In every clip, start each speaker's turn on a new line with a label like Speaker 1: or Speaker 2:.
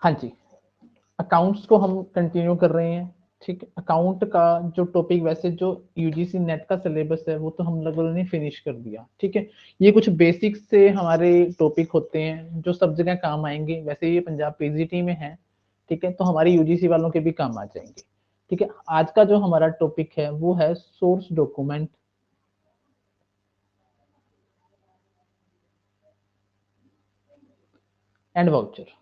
Speaker 1: हाँ जी, अकाउंट्स को हम कंटिन्यू कर रहे हैं। ठीक है, अकाउंट का जो टॉपिक वैसे जो यूजीसी नेट का सिलेबस है वो तो हम लोगों ने फिनिश कर दिया। ठीक है, ये कुछ बेसिक्स से हमारे टॉपिक होते हैं जो सब जगह काम आएंगे। वैसे ये पंजाब पीजीटी में है, ठीक है, तो हमारे यूजीसी वालों के भी काम आ जाएंगे। ठीक है, आज का जो हमारा टॉपिक है वो है सोर्स डॉक्यूमेंट एंड वाउचर।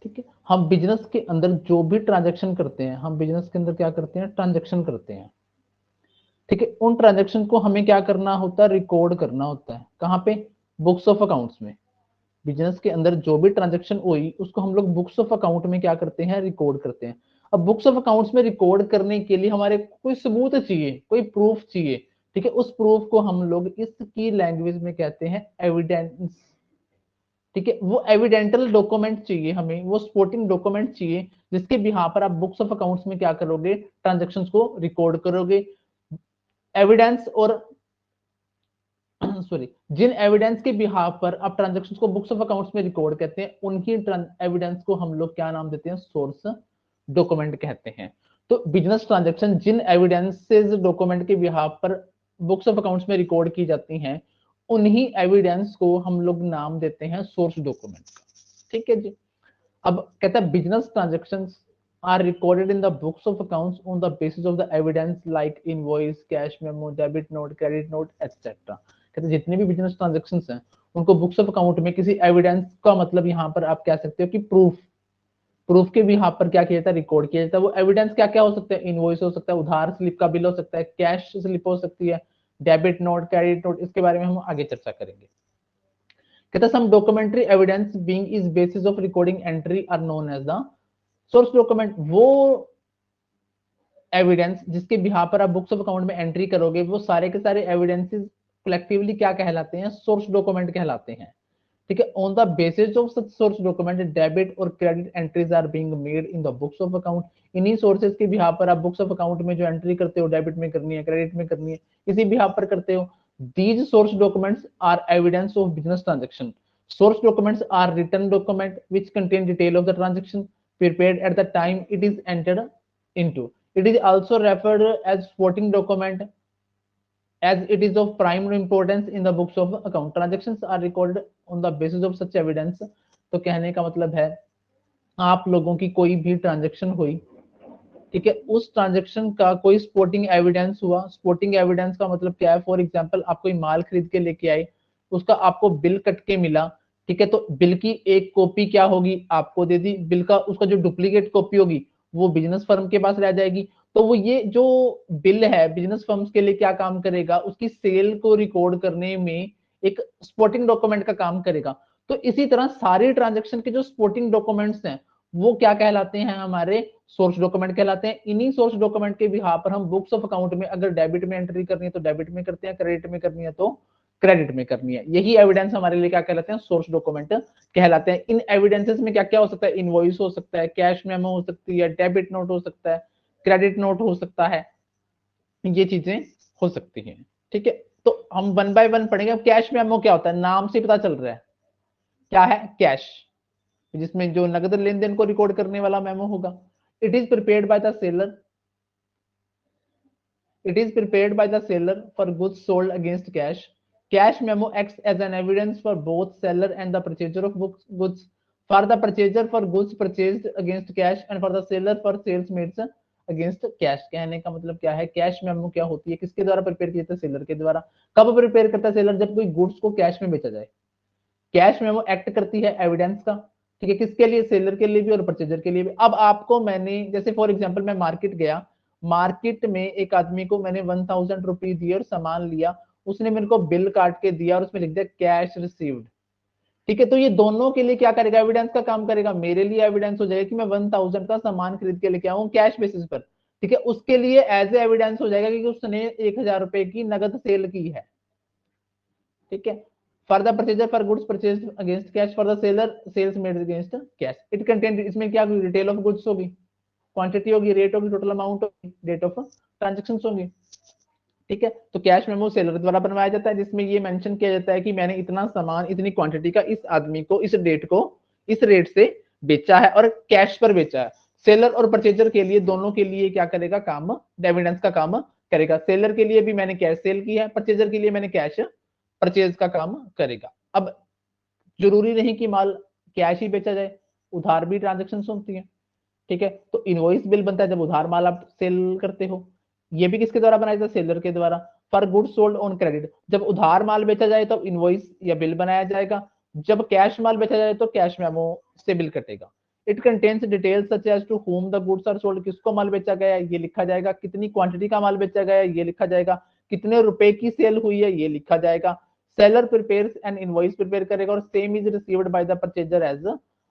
Speaker 1: ठीक है, हम बिजनेस के अंदर जो भी ट्रांजेक्शन करते हैं, हम बिजनेस के अंदर क्या करते हैं, ट्रांजेक्शन करते हैं। ठीक है, उन ट्रांजेक्शन को हमें क्या करना होता है, रिकॉर्ड करना होता है। कहाँ पे, बुक्स ऑफ अकाउंट्स में। बिजनेस के अंदर जो भी ट्रांजेक्शन हुई उसको हम लोग बुक्स ऑफ अकाउंट में क्या करते हैं, रिकॉर्ड करते हैं। अब बुक्स ऑफ अकाउंट्स में रिकॉर्ड करने के लिए हमारे कोई सबूत चाहिए, कोई प्रूफ चाहिए। ठीक है, उस प्रूफ को हम लोग इसकी लैंग्वेज में कहते हैं एविडेंस। ठीक है, वो एविडेंटल डॉक्यूमेंट चाहिए हमें, वो सपोर्टिंग डॉक्यूमेंट चाहिए जिसके बिहार पर आप बुक्स ऑफ अकाउंट्स में क्या करोगे, ट्रांजेक्शन को रिकॉर्ड करोगे। एविडेंस और सॉरी, जिन एविडेंस के बिहाफ पर आप ट्रांजेक्शन को बुक्स ऑफ अकाउंट्स में रिकॉर्ड करते हैं उनकी एविडेंस को हम लोग क्या नाम देते हैं, सोर्स डॉक्यूमेंट कहते हैं। तो बिजनेस ट्रांजेक्शन जिन एविडेंसेस डॉक्यूमेंट के बिहाफ पर बुक्स ऑफ अकाउंट्स में रिकॉर्ड की जाती हैं उन्हीं एविडेंस को हम लोग नाम देते हैं सोर्स डॉक्यूमेंट का। ठीक है जी। अब कहता है business transaction are recorded in the books of accounts on the basis of the evidence like invoice, cash memo, debit note, credit note etcetera. कहते हैं जितने भी बिजनेस ट्रांजेक्शन हैं उनको बुक्स ऑफ अकाउंट में किसी एविडेंस का मतलब यहाँ पर आप कह सकते हो कि प्रूफ, प्रूफ के भी यहाँ पर क्या किया जाता है, रिकॉर्ड किया जाता है। वो एविडेंस क्या क्या हो सकता है, इनवॉइस हो सकता है, उधार स्लिप का बिल हो सकता है, कैश स्लिप हो सकती है, डेबिट नोट, क्रेडिट नोट। इसके बारे में हम आगे चर्चा करेंगे। कहता some documentary evidence being is basis of recording entry are known as the source document. वो एविडेंस जिसके बिहार पर आप बुक्स ऑफ अकाउंट में एंट्री करोगे वो सारे के सारे एविडेंसेस कलेक्टिवली क्या कहलाते हैं, सोर्स डॉक्यूमेंट कहलाते हैं। ठीक है, on the basis of such source document debit और credit entries are being made in the books of account. इन्हीं सोर्सेज के बिहार पर आप बुक्स ऑफ अकाउंट में जो एंट्री करते हो, डेबिट में करनी है, क्रेडिट में करनी है, इसी बिहार पर करते हो। These source documents are evidence of business transaction. Source documents are written document which contain detail of the transaction prepared at the time it is entered into. It is also referred as supporting document as it is of primary importance in the books of account. Transactions are recorded on the basis of such evidence. तो कहने का मतलब है आप लोगों की कोई भी ट्रांजेक्शन हुई, ठीक है, उस ट्रांजेक्शन का कोई सपोर्टिंग एविडेंस हुआ। सपोर्टिंग एविडेंस का मतलब क्या है, फॉर एग्जांपल आप कोई माल खरीद के लेके आए, उसका आपको बिल कट के मिला। ठीक है, तो बिल की एक कॉपी क्या होगी, आपको दे दी। बिल का उसका जो डुप्लीकेट कॉपी होगी वो बिजनेस फर्म के पास रह जाएगी। तो वो ये जो बिल है बिजनेस फर्म्स के लिए क्या काम करेगा, उसकी सेल को रिकॉर्ड करने में एक सपोर्टिंग डॉक्यूमेंट का काम करेगा। तो इसी तरह सारे ट्रांजेक्शन के जो सपोर्टिंग डॉक्यूमेंट्स हैं वो क्या कहलाते हैं, हमारे सोर्स डॉक्यूमेंट कहलाते हैं। इन्हीं सोर्स डॉक्यूमेंट के बिहार पर हम बुक्स ऑफ अकाउंट में अगर डेबिट में एंट्री करनी है तो डेबिट में करते हैं, क्रेडिट में करनी है तो क्रेडिट में करनी है। यही एविडेंस हमारे लिए क्या कहलाते हैं, सोर्स डॉक्यूमेंट कहलाते हैं। इन एविडेंसेस में क्या क्या हो सकता है, इनवॉइस हो सकता है, कैश मेमो हो सकती है, डेबिट नोट हो सकता है, क्रेडिट नोट हो सकता है, ये चीजें हो सकती हैं। ठीक है, तो हम वन बाय वन पढ़ेंगे। अब कैश मेमो क्या होता है, नाम से पता चल रहा है क्या है, कैश, जिसमें जो नगद लेन देन को रिकॉर्ड करने वाला मेमो होगा। It is prepared by the seller, it is prepared by the seller for goods sold against cash. Cash memo acts as an evidence for both seller and the purchaser of goods. For the purchaser for goods purchased against cash and for the seller for sales made against cash. कहने का मतलब क्या है, cash memo क्या होती है, किसके द्वारा प्रिपेयर किया जाता है, सेलर के द्वारा। कब प्रिपेयर करता है सेलर, जब कोई गुड्स को कैश में बेचा जाए। कैश मेमो एक्ट करती है एविडेंस का, ठीक है, किसके लिए, सेलर के लिए भी और परचेजर के लिए भी। अब आपको मैंने जैसे फॉर एग्जांपल मैं मार्केट गया, मार्केट में एक आदमी को मैंने 1000 रुपीज दिए और सामान लिया, उसने मेरे को बिल काट के दिया और उसमें लिख दिया कैश रिसीव्ड। ठीक है, तो ये दोनों के लिए क्या करेगा, एविडेंस का काम करेगा। मेरे लिए एविडेंस हो जाएगा कि मैं 1000 का सामान खरीद के लेके आऊं कैश बेसिस पर। ठीक है, उसके लिए एज ए एविडेंस हो जाएगा कि उसने 1000 रुपए की नगद सेल की है। ठीक है, for the purchaser for goods purchase against cash, for the seller sales made against cash. It contain, इसमें क्या डिटेल ऑफ गुड्स होगी, क्वांटिटी होगी, रेट होगी, टोटल अमाउंट होगी, डेट ऑफ ट्रांजेक्शन होंगे। ठीक है। तो कैश मेमो सेलर द्वारा बनवाया जाता है, जिसमें ये मेंशन किया जाता है कि मैंने इतना सामान, इतनी क्वांटिटी का इस आदमी को इस डेट को इस रेट से बेचा है और कैश पर बेचा है। सेलर और परचेजर के लिए, दोनों के लिए क्या करेगा काम, एविडेंस का काम करेगा। सेलर के लिए भी मैंने कैश सेल की है, परचेजर के लिए मैंने कैश परचेज का काम करेगा। अब जरूरी नहीं कि माल कैश ही बेचा जाए, उधार भी ट्रांजेक्शन होती है। ठीक है, तो इनवॉइस बिल बनता है जब उधार माल आप सेल करते हो। ये भी किसके द्वारा बनाया जाता है, सेलर के द्वारा। For goods sold on credit, जब उधार माल बेचा जाए तो इनवॉइस या बिल बनाया जाएगा, जब कैश माल बेचा जाए तो कैश मेमो से बिल कटेगा। It contains details such as to whom the goods are sold, किसको माल बेचा गया है ये लिखा जाएगा, कितनी क्वांटिटी का माल बेचा गया है ये लिखा जाएगा, कितने रुपए की सेल हुई है ये लिखा जाएगा। Seller prepares an invoice prepare करेगा और same is received by the purchaser as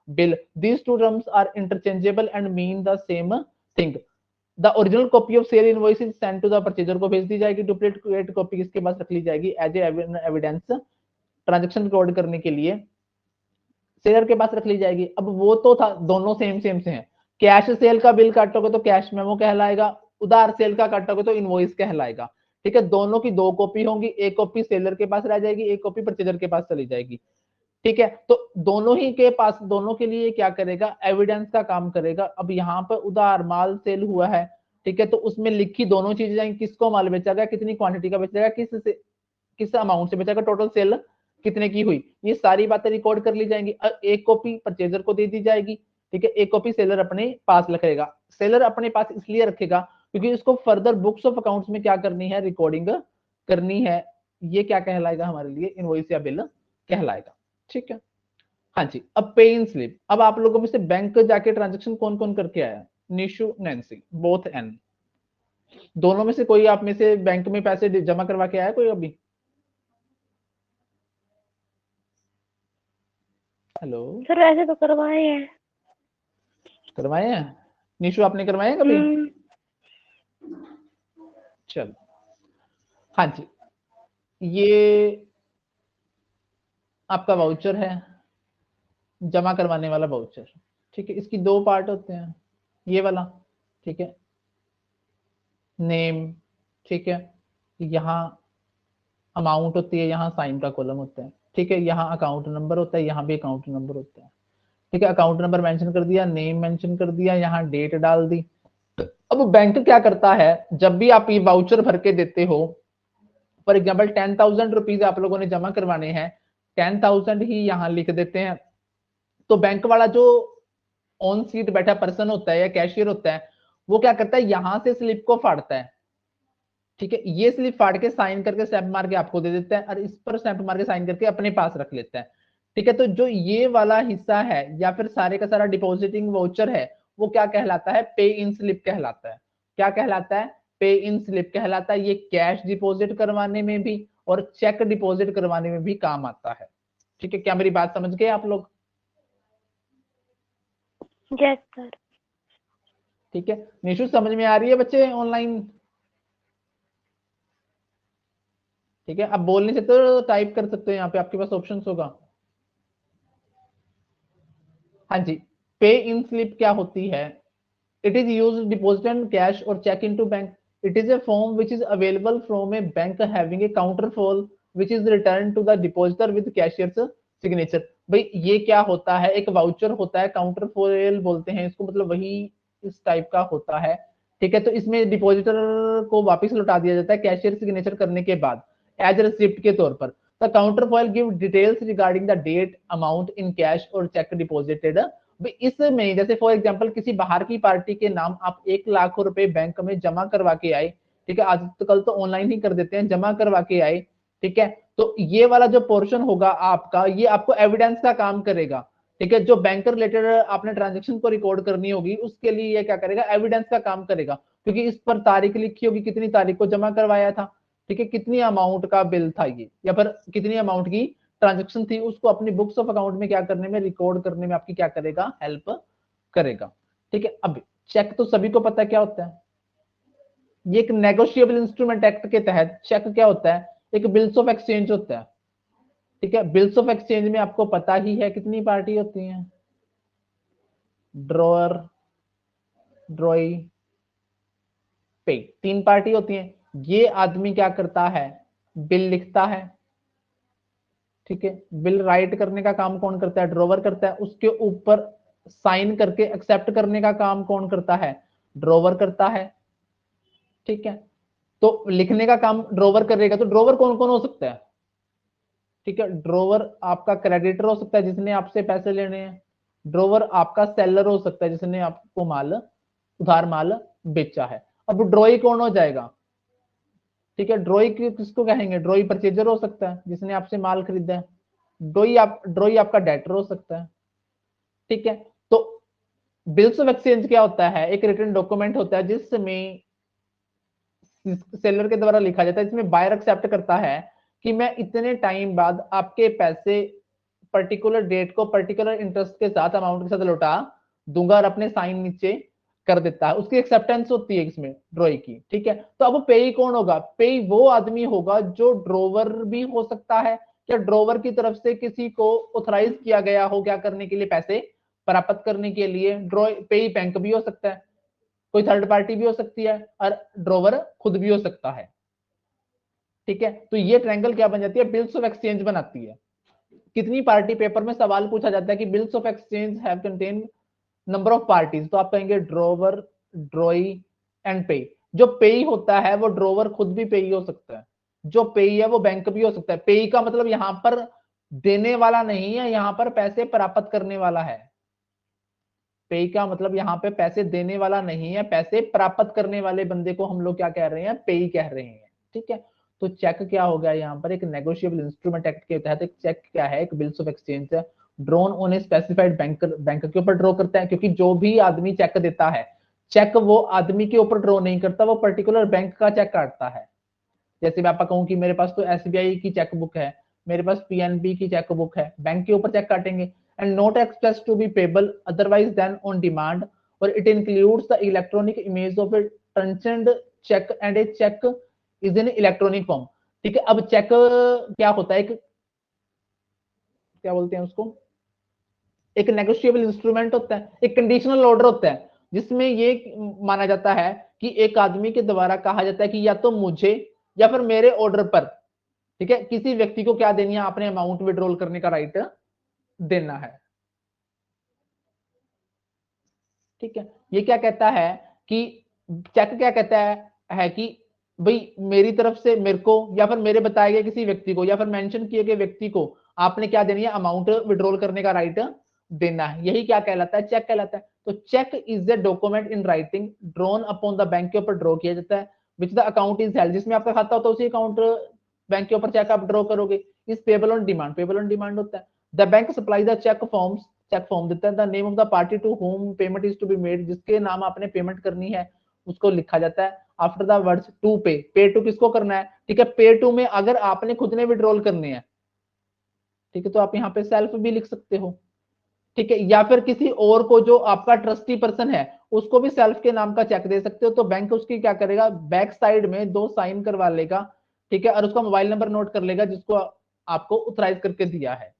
Speaker 1: bill. These two terms are interchangeable and mean the same thing. The original copy of sale invoice is sent to the purchaser, को भेज दी जाएगी, duplicate copy किसके पास रख ली जाएगी, as evidence transaction record करने के लिए seller के पास रख ली जाएगी। अब वो तो था, दोनों सेम सेम से हैं। कैश सेल का बिल काटोगे तो कैश मेमो कहलाएगा, उधार सेल का काटोगे तो इनवॉइस कहलाएगा। ठीक है, दोनों की दो कॉपी होंगी, एक कॉपी सेलर के पास रह जाएगी, एक कॉपी परचेजर के पास चली जाएगी। ठीक है, तो दोनों ही के पास, दोनों के लिए क्या करेगा, एविडेंस का काम करेगा। अब यहाँ पर उधार माल सेल हुआ है, ठीक है, तो उसमें लिखी दोनों चीजें जाएंगी, किसको माल बेचा गया, कितनी क्वांटिटी का बेचा गया, किस अमाउंट से बेचा गया, टोटल सेल कितने की हुई, ये सारी बातें रिकॉर्ड कर ली जाएंगी। एक कॉपी परचेजर को दे दी जाएगी। ठीक है, एक कॉपी सेलर अपने पास रखेगा। सेलर अपने पास इसलिए रखेगा क्योंकि इसको फर्दर बुक्स ऑफ अकाउंट्स में क्या करनी है, रिकॉर्डिंग करनी है। ये क्या कहलाएगा हमारे लिए, इनवॉइस या बिल कहलाएगा। ठीक है, हाँ जी। अब पे इन स्लिप, अब आप लोगों में से बैंक जाके ट्रांजेक्शन कौन कौन करके आया, निशु नैन्सी बोथ एन, दोनों में से कोई आप में से बैंक में पैसे जमा करवा के आया कोई अभी? हेलो
Speaker 2: सर वैसे तो करवाए हैं।
Speaker 1: करवाए हैं, निशु आपने करवाए हैं कभी? चलो, हाँ जी, ये आपका वाउचर है, जमा करवाने वाला वाउचर। ठीक है, इसकी दो पार्ट होते हैं, ये वाला, ठीक है, नेम, ठीक है, यहाँ अमाउंट होती है, यहाँ साइन का कॉलम होता है। ठीक है, यहाँ अकाउंट नंबर होता है, यहाँ भी अकाउंट नंबर होता है। ठीक है, अकाउंट नंबर मेंशन कर दिया, नेम मेंशन कर दिया, यहाँ डेट डाल दी। अब बैंक क्या करता है, जब भी आप ये वाउचर भर के देते हो, फॉर एग्जाम्पल 10,000 रुपीज आप लोगों ने जमा करवाने हैं, 10,000 ही यहाँ लिख देते हैं। तो बैंक वाला जो ऑन सीट बैठा पर्सन होता है या कैशियर होता है, वो क्या करता है, यहां से स्लिप को फाड़ता है। ठीक है, ये स्लिप फाड़ के साइन करके स्टैंप मार के आपको दे देता है और इस पर स्टैंप मार के साइन करके अपने पास रख लेता है। ठीक है, तो जो ये वाला हिस्सा है या फिर सारे का सारा डिपॉजिटिंग वाउचर है, वो क्या कहलाता है, पे इन स्लिप कहलाता है। क्या कहलाता है, पे इन स्लिप कहलाता है। ये कैश डिपॉजिट करवाने में भी और चेक डिपॉजिट करवाने में भी काम आता है। ठीक है, क्या मेरी बात समझ गए आप लोग?
Speaker 2: Yes sir.
Speaker 1: ठीक है, निशु समझ में आ रही है बच्चे ऑनलाइन? ठीक है, अब बोल नहीं सकते तो टाइप कर सकते हो, यहाँ पे आपके पास ऑप्शन होगा। हाँ जी, पे इन स्लिप क्या होती है, it is use deposit cash और cheque into bank. It is a form which is available from a bank having a counterfoil which is return to the depositor with cashier's signature. भाई ये क्या होता है, एक voucher होता है, counter fall बोलते हैं इसको, मतलब वही इस टाइप का होता है। ठीक है, तो इसमें डिपॉजिटर को वापस लौटा दिया जाता है कैशियर सिग्नेचर करने के बाद, एज रिसिप्ट के तौर पर। The counterfoil give details regarding the date, amount in cash और चेक डिपॉजिटेड। इसमें जैसे फॉर एग्जांपल किसी बाहर की पार्टी के नाम आप 1 लाख रुपए बैंक में जमा करवा के आए। ठीक है, आज तो कल तो ऑनलाइन ही कर देते हैं, जमा करवा के आए। ठीक है, तो ये वाला जो पोर्शन होगा आपका, ये आपको एविडेंस का काम करेगा। ठीक है, जो बैंक रिलेटेड आपने ट्रांजेक्शन को रिकॉर्ड करनी होगी, उसके लिए ये क्या करेगा, एविडेंस का काम करेगा, क्योंकि इस पर तारीख लिखी होगी, कितनी तारीख को जमा करवाया था। ठीक है, कितनी अमाउंट का बिल था ये, या फिर कितनी अमाउंट की ट्रांजेक्शन थी, उसको अपनी बुक्स ऑफ अकाउंट में क्या करने में, रिकॉर्ड करने में आपकी क्या करेगा, हेल्प करेगा। ठीक है, अब चेक तो सभी को पता है क्या होता है, ये एक नेगोशिएबल इंस्ट्रूमेंट एक्ट के तहत चेक क्या होता है, एक बिल्स ऑफ एक्सचेंज होता है। ठीक है, बिल्स ऑफ एक्सचेंज में आपको पता ही है कितनी पार्टी होती है, ड्रॉअर, ड्रॉई, पे, 3 पार्टी होती है। ये आदमी क्या करता है, बिल लिखता है, ठीक है। बिल राइट करने का काम कौन करता है, ड्रॉवर करता है। उसके ऊपर साइन करके एक्सेप्ट करने का काम कौन करता है, ड्रॉवर करता है, ठीक है। तो लिखने का काम ड्रॉवर करेगा, तो ड्रॉवर कौन कौन हो सकता है, ठीक है। ड्रॉवर आपका क्रेडिटर हो सकता है जिसने आपसे पैसे लेने हैं, ड्रॉवर आपका सेलर हो सकता है जिसने आपको माल उधार माल बेचा है। अब ड्रॉई कौन हो जाएगा, ठीक है। ड्रॉई किसको कहेंगे, ड्रॉई परचेजर हो सकता है जिसने आपसे माल खरीदा है। ड्रॉई आपका डेटर हो सकता है, ठीक है। तो बिल्स ऑफ एक्सचेंज क्या होता है, एक रिटन डॉक्यूमेंट होता है जिसमें सेलर के द्वारा लिखा जाता है, इसमें बायर एक्सेप्ट करता है कि मैं इतने टाइम बाद आपके पैसे पर्टिकुलर डेट को पर्टिकुलर इंटरेस्ट के साथ अमाउंट के साथ लौटा दूंगा, और अपने साइन नीचे कर देता है। उसकी एक्सेप्टेंस होती है इसमें ड्रॉई की, ठीक है। तो अब पेई कौन होगा, पेई वो आदमी होगा जो ड्रोवर भी हो सकता है, या ड्रोवर की तरफ से किसी को ऑथराइज किया गया हो क्या करने के लिए, पैसे प्राप्त करने के लिए। पेई बैंक भी हो सकता है, कोई थर्ड पार्टी भी हो सकती है, और ड्रोवर खुद भी हो सकता है, ठीक है। तो ये ट्रायंगल क्या बन जाती है, बिल्स ऑफ एक्सचेंज बनाती है। कितनी पार्टी, पेपर में सवाल पूछा जाता है कि bills of exchange have contain number of parties, तो आप कहेंगे ड्रोवर, ड्रॉई एंड पे। जो पेई होता है वो ड्रोवर खुद भी पेई हो सकता है, जो पेई है वो बैंक भी हो सकता है। पेई का मतलब यहां पर देने वाला नहीं है, यहां पर पैसे प्राप्त करने वाला है। पे का मतलब यहाँ पे पैसे देने वाला नहीं है, पैसे प्राप्त करने वाले बंदे को हम लोग क्या कह रहे हैं, पे कह रहे हैं, ठीक है। तो चेक क्या हो गया, यहाँ पर एक नेगोशिएबल इंस्ट्रूमेंट एक्ट के तहत एक चेक क्या है, एक बिल्स ऑफ एक्सचेंज है, drawn on a specified bank के ऊपर ड्रॉ करता है। क्योंकि जो भी आदमी चेक देता है, चेक वो आदमी के ऊपर ड्रॉ नहीं करता, वो पर्टिकुलर बैंक का चेक काटता है। जैसे मैं आपका कहूँ कि मेरे पास तो एसबीआई की चेकबुक है, मेरे पास पीएनबी की चेकबुक है, बैंक के ऊपर चेक काटेंगे। And not express to be payable otherwise than on demand, और it includes the electronic image of a truncated cheque and a cheque is in electronic form, ठीक है। अब चेक क्या होता है, एक क्या बोलते हैं उसको, एक नेगोशिएबल इंस्ट्रूमेंट होता है, एक कंडीशनल ऑर्डर होता है, जिसमें ये माना जाता है कि एक आदमी के द्वारा कहा जाता है कि या तो मुझे या फिर मेरे ऑर्डर पर, ठीक है, किसी व्यक्ति को क्या देनी है, अपने अमाउंट विड्रॉल करने का राइट देना है, ठीक है। ये क्या कहता है कि चेक क्या कहता है कि भाई मेरी तरफ से मेरे को या फिर मेरे बताए गए किसी व्यक्ति को या फिर मेंशन किए गए व्यक्ति को आपने क्या देनी है, अमाउंट विड्रॉल करने का राइट देना है। यही क्या कहलाता है, चेक कहलाता है। तो cheque is a document in writing drawn upon the bank के ऊपर ड्रॉ किया जाता है, which the account is held, जिसमें आपका खाता होता है उसी अकाउंट बैंक के ऊपर चेक आप ड्रॉ करोगे। Is payable on demand, payable on demand होता है। The bank supply the cheque forms, cheque form देता है, the name of the party to whom payment is to be made, जिसके नाम आपने पेमेंट करनी है उसको लिखा जाता है। आफ्टर द वर्ड्स टू पे, पे टू किसको करना है, ठीक है। पे टू में अगर आपने खुद ने विड्रॉल करने हैं, ठीक है, तो आप यहाँ पे सेल्फ भी लिख सकते हो, ठीक है। या फिर किसी और को जो आपका ट्रस्टी पर्सन है उसको भी सेल्फ के नाम का चेक दे सकते हो। तो बैंक उसकी क्या करेगा, बैक साइड में दो साइन करवा लेगा, ठीक है, और उसका मोबाइल नंबर नोट कर लेगा जिसको आपको ऑथराइज करके दिया है,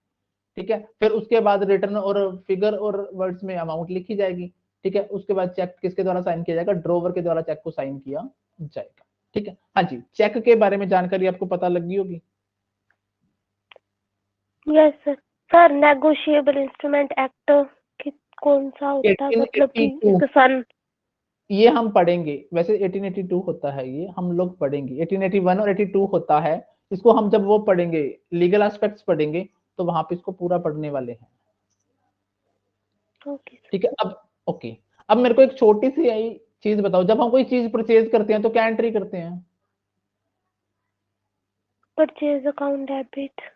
Speaker 1: ठीक है। फिर उसके बाद रिटर्न और फिगर और वर्ड्स में अमाउंट लिखी जाएगी, ठीक है। उसके बाद चेक किसके द्वारा साइन किया जाएगा, ड्रोवर के द्वारा चेक को साइन किया जाएगा, ठीक है। हाँ जी, चेक के बारे में जानकारी आपको पता लगी होगी।
Speaker 2: Yes sir. Sir negotiable instrument act कौन सा होता है, मतलब कि
Speaker 1: 1882
Speaker 2: एक सन,
Speaker 1: ये हम पढ़ेंगे, वैसे 1882 होता है, ये हम लोग पढ़ेंगे। 1881 और 82 होता है, इसको हम जब वो पढ़ेंगे लीगल एस्पेक्ट्स पढ़ेंगे तो वहां पे इसको पूरा पढ़ने वाले हैं,
Speaker 2: ओके
Speaker 1: ठीक है। अब ओके, अब मेरे को एक छोटी सी चीज बताओ, जब हम कोई चीज परचेज करते हैं तो क्या एंट्री करते हैं,
Speaker 2: purchase account debit,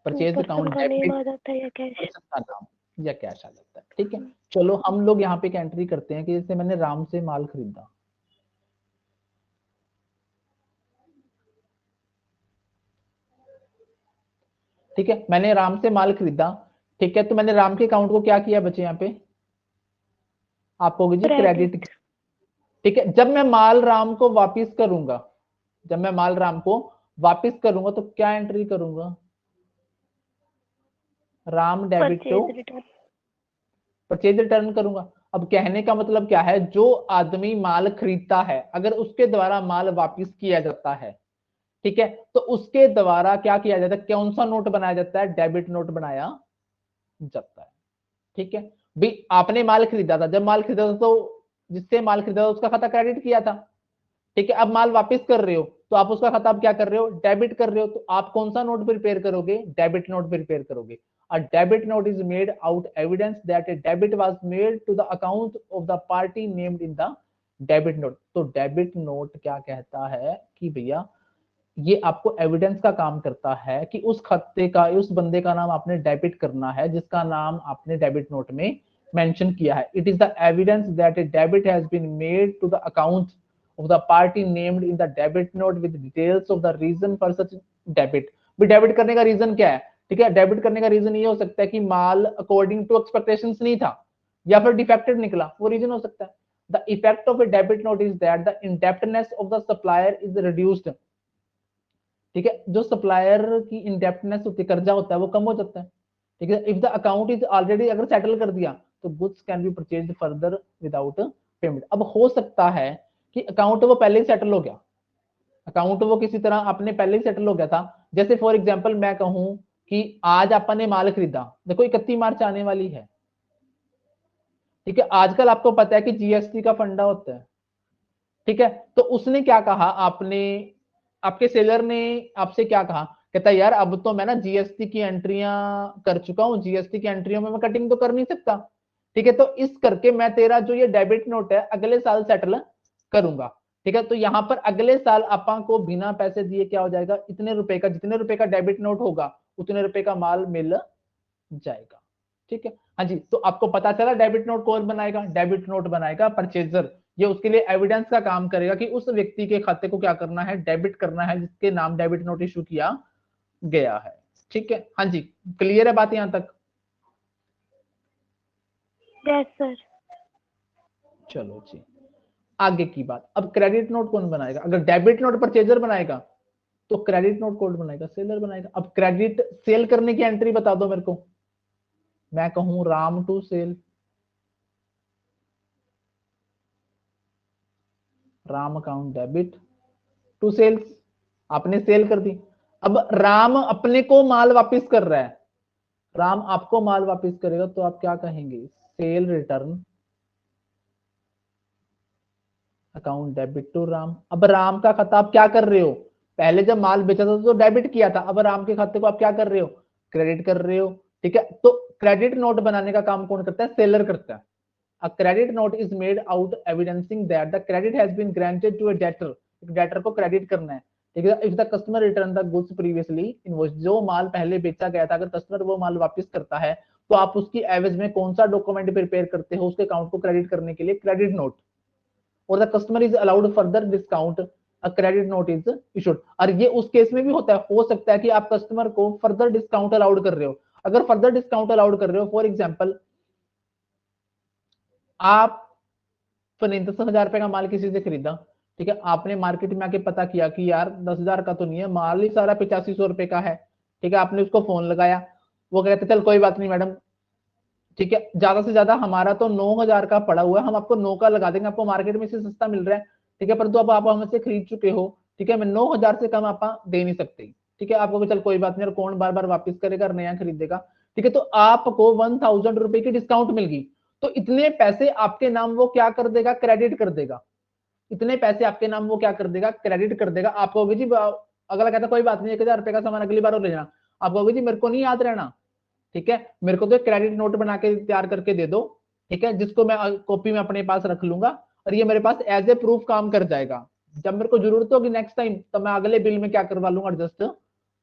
Speaker 1: purchase
Speaker 2: person
Speaker 1: account
Speaker 2: का नेम
Speaker 1: डेबिट,
Speaker 2: आ जाता है या कैश।
Speaker 1: पर्सन का नाम या कैश आ जाता है, ठीक है। चलो हम लोग यहाँ पे एक एंट्री करते हैं कि जैसे मैंने राम से माल खरीदा, ठीक है, मैंने राम से माल खरीदा, ठीक है। तो मैंने राम के अकाउंट को क्या किया बच्चे, यहाँ पे आपको होगी जी क्रेडिट,
Speaker 2: क्रेडिट।
Speaker 1: ठीक है। जब मैं माल राम को वापिस करूंगा, जब मैं माल राम को वापिस करूंगा तो क्या एंट्री करूंगा, Ram debit to
Speaker 2: purchase return.
Speaker 1: Purchase return करूंगा। अब कहने का मतलब क्या है, जो आदमी माल खरीदता है अगर उसके द्वारा माल वापस किया जाता है, ठीक है, तो उसके द्वारा क्या किया जाता है, कौन सा नोट बनाया जाता है, डेबिट नोट बनाया जाता है। ठीक है भाई, आपने माल खरीदा था, जब माल खरीदा था तो जिससे माल खरीदा था उसका खाता क्रेडिट किया था, ठीक है, अब माल वापस कर रहे हो तो आप उसका खाता अब क्या कर रहे हो, डेबिट कर रहे हो, तो आप कौन सा नोट प्रिपेयर करोगे, डेबिट नोट प्रिपेयर करोगे। A debit note is made out evidence that a debit was made to the account of the party named in the debit note। तो डेबिट नोट क्या कहता है कि भैया ये आपको एविडेंस का काम करता है कि उस खाते का, उस बंदे का नाम आपने डेबिट करना है जिसका नाम आपने डेबिट नोट में मेंशन किया है। It is the evidence that a debit has been made to the account of the party named in the debit note with details of the reason for such debit. भी debit करने का reason क्या है, ठीक है, debit करने का reason ये हो सकता है कि माल अकॉर्डिंग टू एक्सपेक्टेशंस नहीं था या फिर डिफेक्टेड निकला, वो रीजन हो सकता है। The effect of A debit note is that the indebtedness of the supplier is reduced. ठीक है, जो सप्लायर की इंडेप्टनेस होती है, कर्जा होता है, वो कम हो जाता है। ठीक है, if the account is already, अगर सेटल कर दिया तो goods can be purchased further without payment. अब हो सकता है कि अकाउंट वो पहले ही सेटल हो गया, अकाउंट वो किसी तरह अपने पहले ही सेटल हो गया था। जैसे फॉर एग्जांपल मैं कहूं कि आज अपन ने माल खरीदा, देखो 31 मार्च आने वाली है, ठीक है, आजकल आपको पता है कि जीएसटी का फंडा होता है, ठीक है, तो उसने क्या कहा, आपने, आपके सेलर ने आपसे क्या कहा, कहता है यार अब तो मैं ना जीएसटी की एंट्रियां कर चुका हूं, जीएसटी की एंट्रियों में मैं कटिंग तो कर नहीं सकता, ठीक है, तो इस करके मैं तेरा जो ये डेबिट नोट है अगले साल सेटल करूंगा। ठीक है, तो यहां पर अगले साल आपा को बिना पैसे दिए क्या हो जाएगा, इतने रुपए का, जितने रुपए का डेबिट नोट होगा उतने रुपए का माल मिल जाएगा। ठीक है, हाँ जी, तो आपको पता चला डेबिट नोट कौन बनाएगा, डेबिट नोट बनाएगा परचेजर। ये उसके लिए एविडेंस का काम करेगा कि उस व्यक्ति के खाते को क्या करना है, डेबिट करना है, जिसके नाम डेबिट नोट इशू किया गया है। ठीक है, हाँ जी, क्लियर है बात यहां तक?
Speaker 2: Yes sir.
Speaker 1: चलो जी, आगे की बात, अब क्रेडिट नोट कौन बनाएगा, अगर डेबिट नोट परचेजर बनाएगा तो क्रेडिट नोट कौन बनाएगा, सेलर बनाएगा। अब क्रेडिट सेल करने की एंट्री बता दो मेरे को, मैं कहूं Ram to sale, Ram account debit to sales, आपने सेल कर दी। अब राम अपने को माल वापस कर रहा है, राम आपको माल वापस करेगा तो आप क्या कहेंगे, sale return account debit to Ram. अब राम का खाता आप क्या कर रहे हो, पहले जब माल बेचा था तो डेबिट किया था, अब राम के खाते को आप क्या कर रहे हो, क्रेडिट कर रहे हो। ठीक है, तो क्रेडिट नोट बनाने का काम कौन करता है, सेलर करता है। A credit note is made out evidencing that the credit has been granted to a debtor। Debtor को क्रेडिट करना है, ठीक है। If the customer return the goods previously invoice, जो माल पहले बेचा गया था, अगर कस्टमर वो माल वापस करता है तो आप उसकी एवज में कौन सा डॉक्यूमेंट प्रिपेयर करते हो, उसके अकाउंट को क्रेडिट करने के लिए क्रेडिट नोट। और the customer is allowed further discount, a credit note is issued. और ये उस केस में भी होता है, हो सकता है कि आप कस्टमर को फर्दर डिस्काउंट अलाउड कर रहे हो। अगर फर्दर डिस्काउंट अलाउड कर रहे हो, फॉर एग्जाम्पल आपने 10,000 रुपए का माल किसी से खरीदा, ठीक है, आपने मार्केट में आके पता किया कि यार 10,000 का तो नहीं है, माल ही सारा 8500 रुपए का है। ठीक है, आपने उसको फोन लगाया, वो कहते चल कोई बात नहीं मैडम, ठीक है, ज्यादा से ज्यादा हमारा तो 9,000 का पड़ा हुआ है, हम आपको 9 का लगा देंगे, आपको मार्केट में से सस्ता मिल रहा है। ठीक है, परंतु अब आप हमसे खरीद चुके हो, ठीक है, मैं 9,000 से कम आप दे नहीं सकते। ठीक है, आपको चल कोई बात नहीं, और कौन बार बार वापिस करेगा, नया खरीदेगा। ठीक है, तो आपको 1,000 रुपए की डिस्काउंट मिल गई, तो इतने पैसे आपके नाम वो क्या कर देगा, क्रेडिट कर देगा। इतने पैसे आपके नाम वो क्या कर देगा, क्रेडिट कर देगा। आप कहोगे जी, अगला कहता कोई बात नहीं, 1,000 रुपए का सामान अगली बार और ले जाना, आप कहोगे जी मेरे को नहीं याद रहना, ठीक है, मेरे को तो क्रेडिट नोट बना के तैयार करके दे दो, ठीक है, जिसको मैं कॉपी में अपने पास रख लूंगा और ये मेरे पास एज ए प्रूफ काम कर जाएगा। जब मेरे को जरूरत होगी नेक्स्ट टाइम, तो मैं अगले बिल में क्या करवा लूंगा, एडजस्ट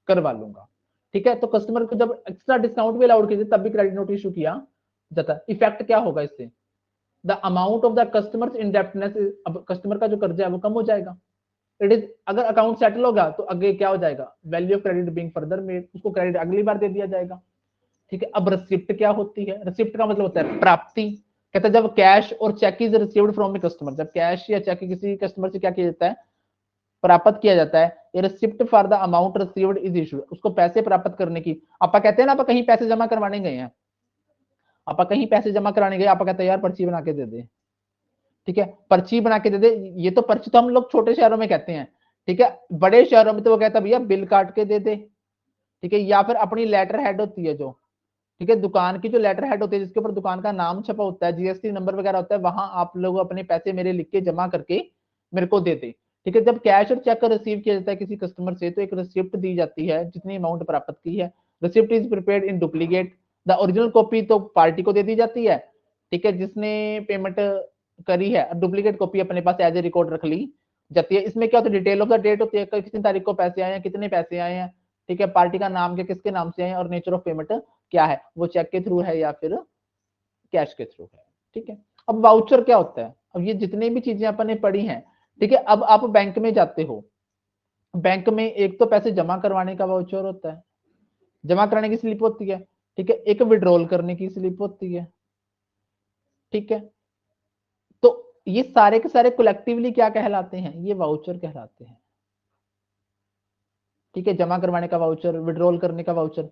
Speaker 1: करवा लूंगा। ठीक है, तो कस्टमर को जब एक्स्ट्रा डिस्काउंट भी अलाउड कीजिए तब भी क्रेडिट नोट इशू किया जाता है। इफेक्ट क्या होगा इससे, the amount of the customers indebtedness, अब कस्टमर का जो कर्जा है वो कम हो जाएगा। इट इज, अगर अकाउंट सेटल होगा तो आगे क्या हो जाएगा, value of credit being further made, उसको क्रेडिट अगली बार दे दिया जाएगा। ठीक है, अब रिसिप्ट क्या होती है, रिसिप्ट का मतलब होता है प्राप्ति। कहता है जब कैश और cheque is received from a customer, जब कैश या चेक किसी कस्टमर से क्या किया जाता है, प्राप्त किया जाता है, ये receipt for the amount received is issued, उसको पैसे प्राप्त करने की, आप कहते हैं ना आप कहीं पैसे जमा करवाने गए हैं, आप कहीं पैसे जमा कराने गए, आप कहते हैं यार पर्ची बना के दे दे, ठीक है, पर्ची बना के दे दे। ये तो पर्ची तो हम लोग छोटे शहरों में कहते हैं, ठीक है, बड़े शहरों में तो वो कहता है भैया बिल काट के दे दे, ठीक है, या फिर अपनी लेटर हेड होती है जो, ठीक है, दुकान की जो लेटर हेड होती है जिसके ऊपर दुकान का नाम छपा होता है, जीएसटी नंबर वगैरह होता है, वहां आप लोग अपने पैसे मेरे लिख के जमा करके मेरे को देते, ठीक है। जब कैश और चेक रिसीव किया जाता है किसी कस्टमर से तो एक रिसिप्ट दी जाती है जितनी अमाउंट प्राप्त की है। Receipt is prepared in duplicate, the original copy तो पार्टी को दे दी जाती है, ठीक है, जिसने पेमेंट करी है, डुप्लीकेट कॉपी अपने पास एज ए रिकॉर्ड रख ली जाती है। इसमें क्या होता है, डिटेल ऑफ द डेट होती है, कितनी तारीख को पैसे आए हैं, कितने पैसे आए हैं, ठीक है, पार्टी का नाम क्या, किसके नाम से आए हैं, और नेचर ऑफ पेमेंट क्या है, वो चेक के थ्रू है या फिर कैश के थ्रू है, ठीक है। अब वाउचर क्या होता है, अब ये जितनी भी चीजें अपन ने पढ़ी हैं, ठीक है, अब आप बैंक में जाते हो, बैंक में एक तो पैसे जमा करवाने का वाउचर होता है, जमा कराने की स्लिप होती है, ठीक है, एक विड्रॉल करने की स्लिप होती है, ठीक है। तो ये सारे के सारे कलेक्टिवली क्या कहलाते हैं, ये वाउचर कहलाते हैं, ठीक है, जमा करवाने का वाउचर, विड्रॉल करने का वाउचर,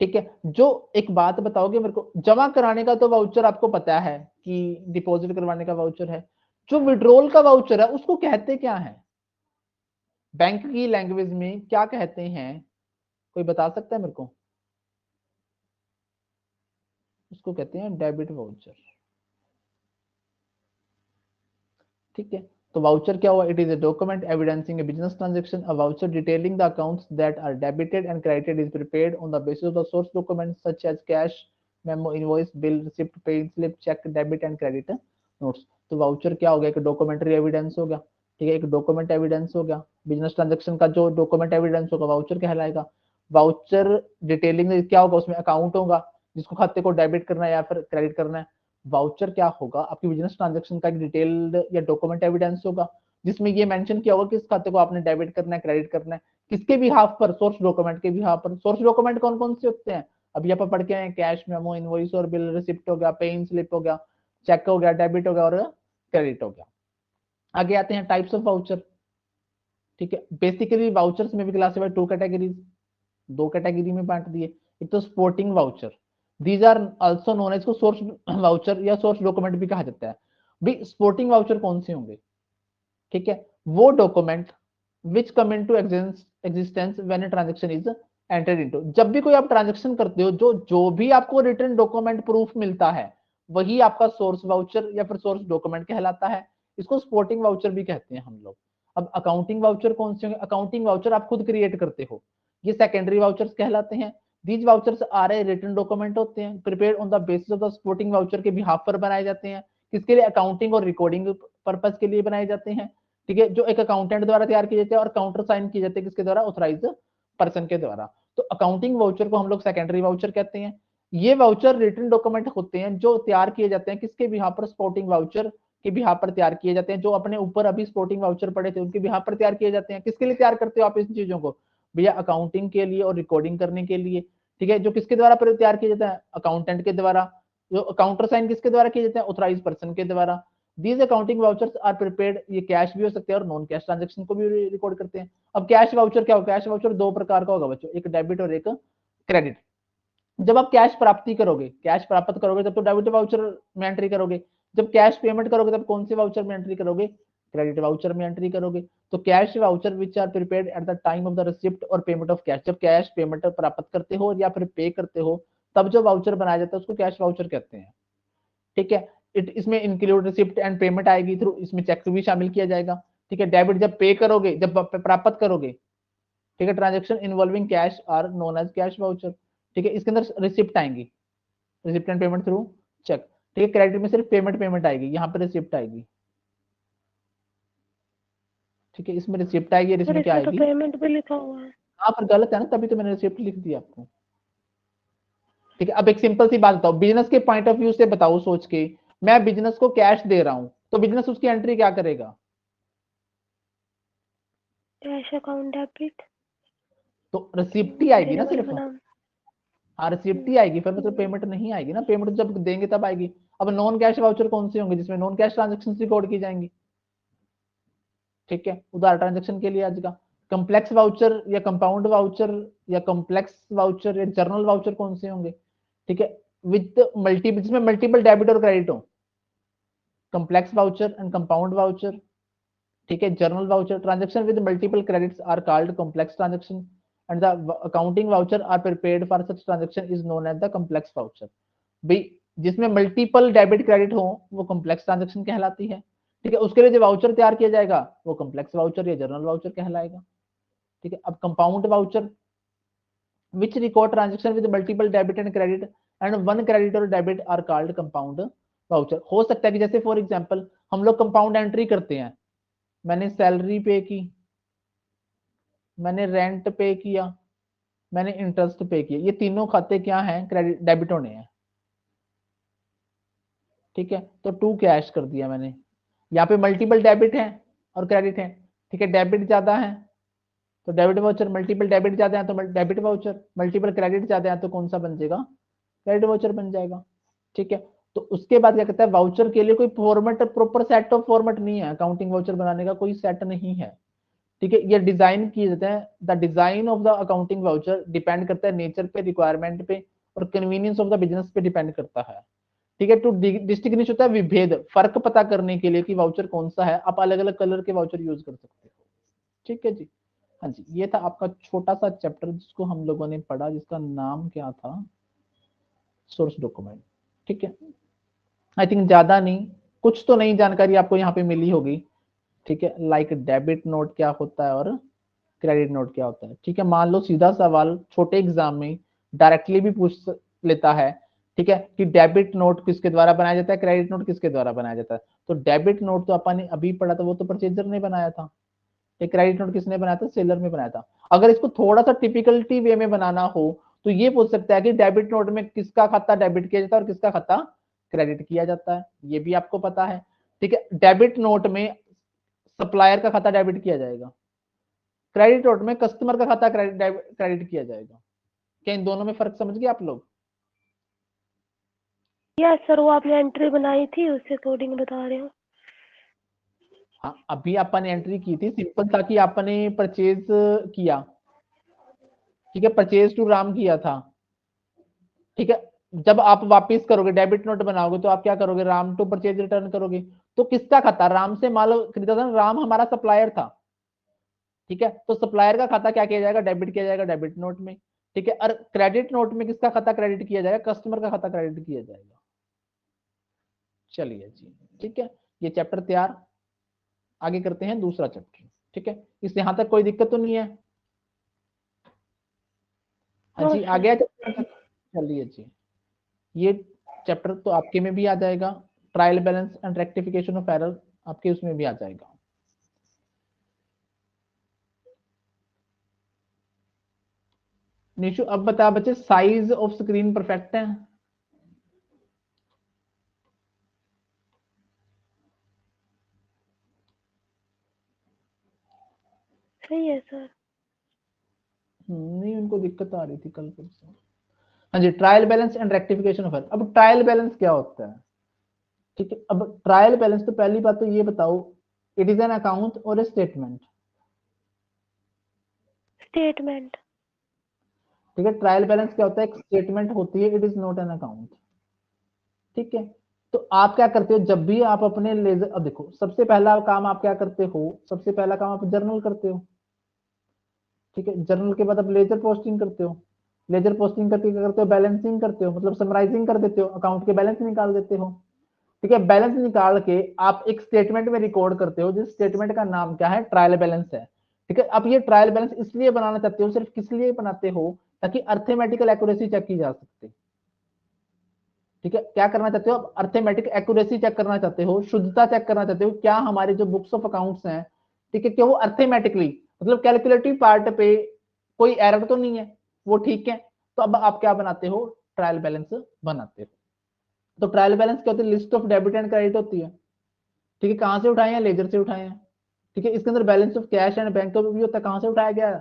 Speaker 1: ठीक है। जो एक बात बताओगे मेरे को, जमा कराने का तो वाउचर आपको पता है कि डिपॉजिट करवाने का वाउचर है, जो विड्रॉल का वाउचर है उसको कहते क्या है, बैंक की लैंग्वेज में क्या कहते हैं, कोई बता सकता है मेरे को? उसको कहते हैं डेबिट वाउचर, ठीक है। तो वाउचर क्या हुआ, it is a document evidencing a business transaction, a voucher detailing the accounts that are debited and credited is prepared on the basis of the source document such as cash memo, invoice, bill, receipt, pay slip, cheque, debit and credit notes. तो voucher क्या हो गया, एक documentary evidence हो गया, ठीक है, एक डॉक्यूमेंट एविडेंस हो गया, बिजनेस ट्रांजैक्शन का जो डॉक्यूमेंट एविडेंस होगा वाउचर कहलाएगा। वाउचर डिटेलिंग क्या होगा, उसमें अकाउंट होगा जिसको खाते को डेबिट करना है या फिर क्रेडिट करना है। वाउचर क्या होगा, आपकी बिजनेस ट्रांजैक्शन का एक डिटेल्ड या डॉक्यूमेंट एविडेंस होगा जिसमें ये मेंशन किया होगा किस खाते को आपने डेबिट करना है, क्रेडिट करना है, किसके बिहाफ पर, सोर्स डॉक्यूमेंट के बिहाफ पर। सोर्स डॉक्यूमेंट कौन कौन से होते हैं, अभी आप पढ़ के आए, कैश मेमो, इनवॉइस और बिल, रिसिप्ट हो गया, पे इन स्लिप हो गया, चेक हो गया, डेबिट हो गया और क्रेडिट हो गया। आगे आते हैं टाइप्स ऑफ वाउचर, ठीक है। बेसिकली वाउचर्स में भी क्लासिफाइड टू कैटेगरीज, दो कैटेगरी में बांट दिए। एक तो supporting voucher, these are also known as को सोर्स वाउचर या सोर्स डॉक्यूमेंट भी कहा जाता है। भाई स्पोर्टिंग वाउचर कौन से होंगे, ठीक है, वो document which come into existence when A transaction is entered into. जब भी कोई आप ट्रांजैक्शन करते हो, जो जो भी आपको रिटर्न डॉक्यूमेंट प्रूफ मिलता है वही आपका सोर्स वाउचर या फिर सोर्स डॉक्यूमेंट कहलाता है। इसको स्पोर्टिंग वाउचर भी कहते हैं हम लोग। अब अकाउंटिंग वाउचर कौन से होंगे, अकाउंटिंग वाउचर आप खुद क्रिएट करते हो, ये सेकेंडरी वाउचर्स कहलाते हैं। These vouchers are a written document होते हैं, prepared on the basis of the supporting voucher के बिहाफ पर बनाए जाते हैं। किसके लिए, अकाउंटिंग और रिकॉर्डिंग पर्पज के लिए बनाए जाते हैं, ठीक है, जो एक अकाउंटेंट द्वारा तैयार किए जाते हैं और काउंटर साइन किए जाते हैं किसके द्वारा, ऑथराइज पर्सन के द्वारा। तो अकाउंटिंग वाउचर को हम लोग सेकेंडरी वाउचर कहते हैं। ये वाउचर रिटन डॉक्यूमेंट होते हैं जो तैयार किए जाते हैं किसके बिहाफ पर, स्पोर्टिंग वाउचर के बिहाफ पर तैयार किए जाते हैं। जो अपने ऊपर अभी स्पोर्टिंग वाउचर पड़े थे उनके बिहाफ पर तैयार किए जाते हैं। किसके लिए तैयार करते हो आप इन चीजों को, भैया अकाउंटिंग के लिए और रिकॉर्डिंग करने के लिए, ठीक है। जो किसके द्वारा तैयार किया जाता है, अकाउंटेंट के द्वारा। जो काउंटर साइन किसके द्वारा किए जाते हैं, ऑथराइज पर्सन के द्वारा। These accounting vouchers are prepared, ये कैश भी हो सकते हैं और नॉन कैश ट्रांजैक्शन को भी रिकॉर्ड करते हैं। अब कैश वाउचर क्या होगा, कैश वाउचर दो प्रकार का होगा बच्चों, एक डेबिट और एक क्रेडिट। जब आप कैश प्राप्ति करोगे, कैश प्राप्त करोगे तब तो डेबिट वाउचर में एंट्री करोगे। जब कैश पेमेंट करोगे तब कौन से वाउचर में एंट्री करोगे, क्रेडिट वाउचर में एंट्री करोगे। तो cash voucher which are prepared at the time of the receipt और पेमेंट ऑफ कैश, जब कैश पेमेंट प्राप्त करते हो या फिर पे करते हो तब जो वाउचर बनाया जाता है उसको कैश वाउचर कहते हैं, ठीक है। इसमें इंक्लूड रिसिप्ट एंड पेमेंट आएगी थ्रू, इसमें चेक भी शामिल किया जाएगा, ठीक है। डेबिट जब पे करोगे, जब प्राप्त करोगे, ठीक है, transaction involving cash are known as cash voucher, ठीक है। इसके अंदर रिसिप्ट आएंगी, receipt and payment through cheque, ठीक है। क्रेडिट में सिर्फ पेमेंट आएगी, यहाँ पर रिसिप्ट आएगी, ठीक है, इसमें रिसिप्ट आएगी और
Speaker 2: सर
Speaker 1: इसमें क्या
Speaker 2: इसमें तो
Speaker 1: आएगी,
Speaker 2: पेमेंट भी लिखा हुआ है।
Speaker 1: हाँ पर गलत है ना, तभी तो मैंने रिसिप्ट लिख दिया आपको, ठीक है। अब एक सिंपल सी बात बताओ, बिजनेस के पॉइंट ऑफ व्यू से बताओ सोच के, मैं बिजनेस को कैश दे रहा हूं तो बिजनेस उसकी एंट्री क्या करेगा,
Speaker 2: कैश अकाउंट डेबिट,
Speaker 1: तो रिसिप्ट ही आएगी ना
Speaker 2: देने वाले
Speaker 1: सिर्फ,
Speaker 2: का नाम।
Speaker 1: हाँ रिसिप्ट ही आएगी, फिर मतलब पेमेंट नहीं आएगी ना, पेमेंट जब देंगे तब आएगी। अब नॉन कैश वाउचर कौन से होंगे, जिसमें नॉन कैश ट्रांजेक्शन रिकॉर्ड की जाएंगी, ठीक है। उधार ट्रांजेक्शन के लिए आज का कम्प्लेक्स वाउचर या कंपाउंड वाउचर या कम्प्लेक्स वाउचर या जर्नल वाउचर कौन से होंगे, ठीक है। विद मल्टीपल, जिसमें मल्टीपल डेबिट और क्रेडिट हो, complex voucher and compound voucher, ठीक है, journal voucher, transaction with multiple credits are called complex transaction and the accounting voucher are prepared for such transaction is known as the complex voucher। भाई जिसमें multiple debit credit हो वो complex transaction कहलाती है, ठीक है। उसके लिए जो वाउचर तैयार किया जाएगा वो कॉम्प्लेक्स वाउचर या जर्नल वाउचर कहलाएगा, ठीक है। अब compound voucher which record transaction with multiple debit and credit and one credit और debit are called compound voucher. हो सकता है कि जैसे फॉर एग्जांपल हम लोग कंपाउंड एंट्री करते हैं, मैंने सैलरी पे की, मैंने रेंट पे किया, मैंने इंटरेस्ट पे किया, ये तीनों खाते क्या हैं, क्रेडिट डेबिट होने हैं, ठीक है। तो टू कैश कर दिया मैंने, यहाँ पे मल्टीपल डेबिट है और क्रेडिट है, ठीक है। डेबिट ज्यादा है तो डेबिट वाउचर, मल्टीपल डेबिट ज्यादा है तो डेबिट वाउचर, मल्टीपल क्रेडिट ज्यादा है तो कौन सा बन जाएगा, क्रेडिट वाउचर बन जाएगा, ठीक है। तो उसके बाद क्या कहता है, वाउचर के लिए कोई format, proper set of format नहीं है, अकाउंटिंग वाउचर बनाने का कोई सेट नहीं है, ठीक है। ये डिजाइन किए जाते हैं, the design of the accounting voucher depend करता है नेचर पे, रिक्वायरमेंट पे और कन्वीनियंस ऑफ द बिजनेस पे डिपेंड करता है, ठीक है। टू डिस्टिंग्विश होता है विभेद, फर्क पता करने के लिए कि वाउचर कौन सा है, आप अलग अलग कलर के वाउचर यूज कर सकते हो, ठीक है जी। हाँ जी, ये था आपका छोटा सा चैप्टर जिसको हम लोगों ने पढ़ा, जिसका नाम क्या था, सोर्स डॉक्यूमेंट, ठीक है। आई थिंक ज्यादा नहीं, कुछ तो नई जानकारी आपको यहाँ पे मिली होगी, ठीक है। लाइक डेबिट नोट क्या होता है और क्रेडिट नोट क्या होता है, ठीक है। मान लो सीधा सवाल छोटे एग्जाम में डायरेक्टली भी पूछ लेता है, ठीक है, कि डेबिट नोट किसके द्वारा बनाया जाता है, क्रेडिट नोट किसके द्वारा बनाया जाता है। तो डेबिट नोट तो अपन ने अभी पढ़ा था, वो तो परचेजर ने बनाया था, क्रेडिट नोट किसने बनाया था, सेलर ने बनाया था। अगर इसको थोड़ा सा टिपिकलिटी वे में बनाना हो तो ये पूछ सकता है कि डेबिट नोट में किसका खाता डेबिट किया जाता है और किसका खाता क्रेडिट किया जाता है, ये भी आपको पता है, ठीक है। डेबिट नोट में सप्लायर का खाता डेबिट किया जाएगा, क्रेडिट नोट में कस्टमर का खाता क्रेडिट किया जाएगा। क्या इन दोनों में फर्क समझ गए आप लोग?
Speaker 2: यस सर, वो आपने एंट्री बनाई थी उससे अकॉर्डिंग बता रहे हो।
Speaker 1: हाँ, अभी अपन ने एंट्री की थी, सिंपल था कि आपने परचेज किया, ठीक है, परचेज टू राम किया था, ठीक है। जब आप वापस करोगे डेबिट नोट बनाओगे तो आप क्या करोगे, राम टू परचेज रिटर्न करोगे, तो किसका खाता, राम से माल खरीदा था, राम हमारा सप्लायर था, ठीक है। तो सप्लायर का खाता क्या किया जाएगा, डेबिट किया जाएगा डेबिट नोट में, ठीक है। और क्रेडिट नोट में किसका खाता क्रेडिट किया जाएगा, कस्टमर का खाता क्रेडिट किया जाएगा। चलिए जी, ठीक है, ये चैप्टर तैयार, आगे करते हैं दूसरा चैप्टर, ठीक है। इस यहां तक कोई दिक्कत तो नहीं है? हाँ जी, आ गया चैप्टर तक? चलिए जी, ये चैप्टर तो आपके में भी आ जाएगा, trial balance and rectification of error आपके उसमें भी आ जाएगा। निशु अब बता बच्चे, साइज ऑफ स्क्रीन परफेक्ट है?
Speaker 2: सही है सर।
Speaker 1: नहीं, उनको दिक्कत आ रही थी कल परसों। हाँ जी, trial balance and rectification of error. अब ट्रायल बैलेंस क्या होता है, ठीक है। अब ट्रायल बैलेंस तो पहली बात तो ये बताओ, इट इज एन अकाउंट और ए स्टेटमेंट?
Speaker 2: स्टेटमेंट।
Speaker 1: ठीक है, ट्रायल बैलेंस क्या होता है, एक स्टेटमेंट होती है, it is not an account, ठीक है। तो आप क्या करते हो, जब भी आप अपने लेजर, अब देखो सबसे पहला काम आप क्या करते हो, सबसे पहला काम आप जर्नल करते हो, ठीक है। जर्नल के बाद आप लेजर पोस्टिंग करते हो, लेजर पोस्टिंग करके क्या करते हो, बैलेंसिंग करते हो, मतलब समराइजिंग कर देते हो, अकाउंट के बैलेंस निकाल देते हो, ठीक है। बैलेंस निकाल के आप एक स्टेटमेंट में रिकॉर्ड करते हो, जिस स्टेटमेंट का नाम क्या है, ट्रायल बैलेंस है, ठीक है। अब ये ट्रायल बैलेंस इसलिए बनाना चाहते हो, सिर्फ किस लिए बनाते हो, ताकि अर्थमेटिकल एक्यूरेसी चेक की जा सके, ठीक है। क्या करना चाहते हो आप, अर्थमेटिक एक्यूरेसी चेक करना चाहते हो, शुद्धता चेक करना चाहते हो, क्या हमारे जो बुक्स ऑफ अकाउंट्स हैं, ठीक है, क्या वो अर्थमेटिकली, मतलब कैलकुलेटिव पार्ट पे कोई एरर तो नहीं है, वो ठीक है। तो अब आप क्या बनाते हो, ट्रायल बैलेंस बनाते हो। तो ट्रायल बैलेंस क्या होती है, list of debit and credit होती है, ठीक है। कहां से उठाए हैं, लेजर से उठाए हैं, ठीक है। इसके अंदर balance of cash and bank भी होता है, कहां से उठाया गया,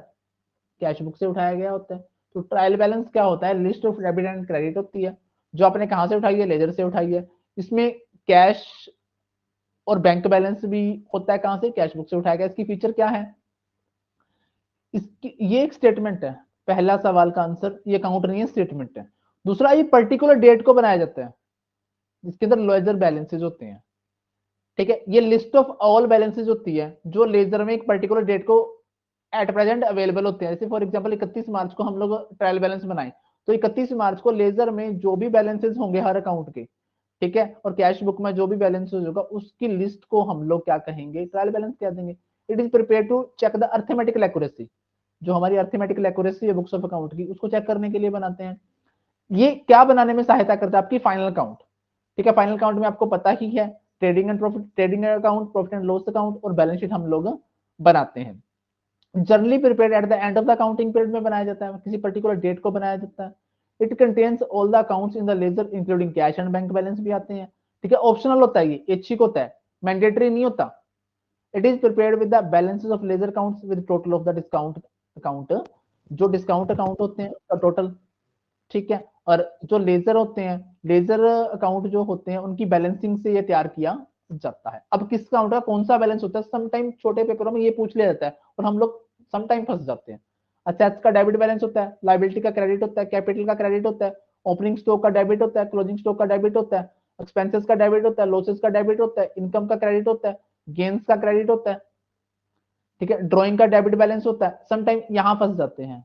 Speaker 1: कैश बुक से उठाया गया होता है। तो ट्रायल बैलेंस क्या होता है, list of debit and credit होती है, जो आपने कहां से उठाई है, लेजर से उठाई है। इसमें कैश और बैंक बैलेंस भी होता है, कहां से, कैश बुक से उठाया गया। इसकी फीचर क्या है, इसकी ये एक स्टेटमेंट है, पहला सवाल का आंसर, ये अकाउंट नहीं है, स्टेटमेंट है। दूसरा ये पर्टिकुलर डेट को बनाया जाता है, जिसके अंदर लेजर बैलेंसेज होते हैं। ठीक है, ये लिस्ट ऑफ ऑल बैलेंसेज होती है जो लेजर में एक पर्टिकुलर डेट को एट प्रेजेंट अवेलेबल होते हैं। जैसे फॉर एग्जांपल 31 मार्च को हम लोग ट्रायल बैलेंस बनाए, तो 31 मार्च को लेजर में जो भी बैलेंसेज होंगे हर अकाउंट के, ठीक है, और कैश बुक में जो भी बैलेंसेज होगा उसकी लिस्ट को हम लोग क्या कहेंगे, ट्रायल बैलेंस कह देंगे। It is prepare to check the arithmetical accuracy, जो हमारी अर्थमेटिकल एक्यूरेसी है बुक्स ऑफ अकाउंट की, उसको चेक करने के लिए बनाते हैं। ये क्या बनाने में सहायता करता है, आपकी फाइनल अकाउंट। ठीक है, फाइनल अकाउंट में आपको पता ही है trading and profit, trading account, profit and loss account और बैलेंस शीट हम लोग बनाते हैं। Generally prepared at the end of the accounting period में बनाया जाता है, किसी पर्टिकुलर डेट को बनाया जाता है। It contains all the accounts in the ledger including cash and bank balance भी आते हैं। ठीक है, ऑप्शनल होता है, ये ऐच्छिक होता है, मैंडेटरी नहीं होता। It is prepared with the balances of ledger accounts with total of the discount account, जो डिस्काउंट अकाउंट होते हैं उसका टोटल। ठीक है, और जो लेजर होते हैं, लेजर अकाउंट जो होते हैं उनकी बैलेंसिंग से ये तैयार किया जाता है। अब किस अकाउंट का कौन सा बैलेंस होता है, समटाइम छोटे पेपरों में ये पूछ लिया जाता है और हम लोग समटाइम फंस जाते हैं। असेट्स का डेबिट बैलेंस होता है, लायबिलिटी का क्रेडिट होता है, कैपिटल का क्रेडिट होता है, ओपनिंग स्टॉक का डेबिट होता है, क्लोजिंग स्टॉक का डेबिट होता है, एक्सपेंसेस का डेबिट होता है, लॉसेस का डेबिट होता है, इनकम का क्रेडिट होता है, गेन्स का क्रेडिट होता है। ठीक है, ड्रॉइंग का डेबिट बैलेंस होता है, समटाइम यहां फंस जाते हैं।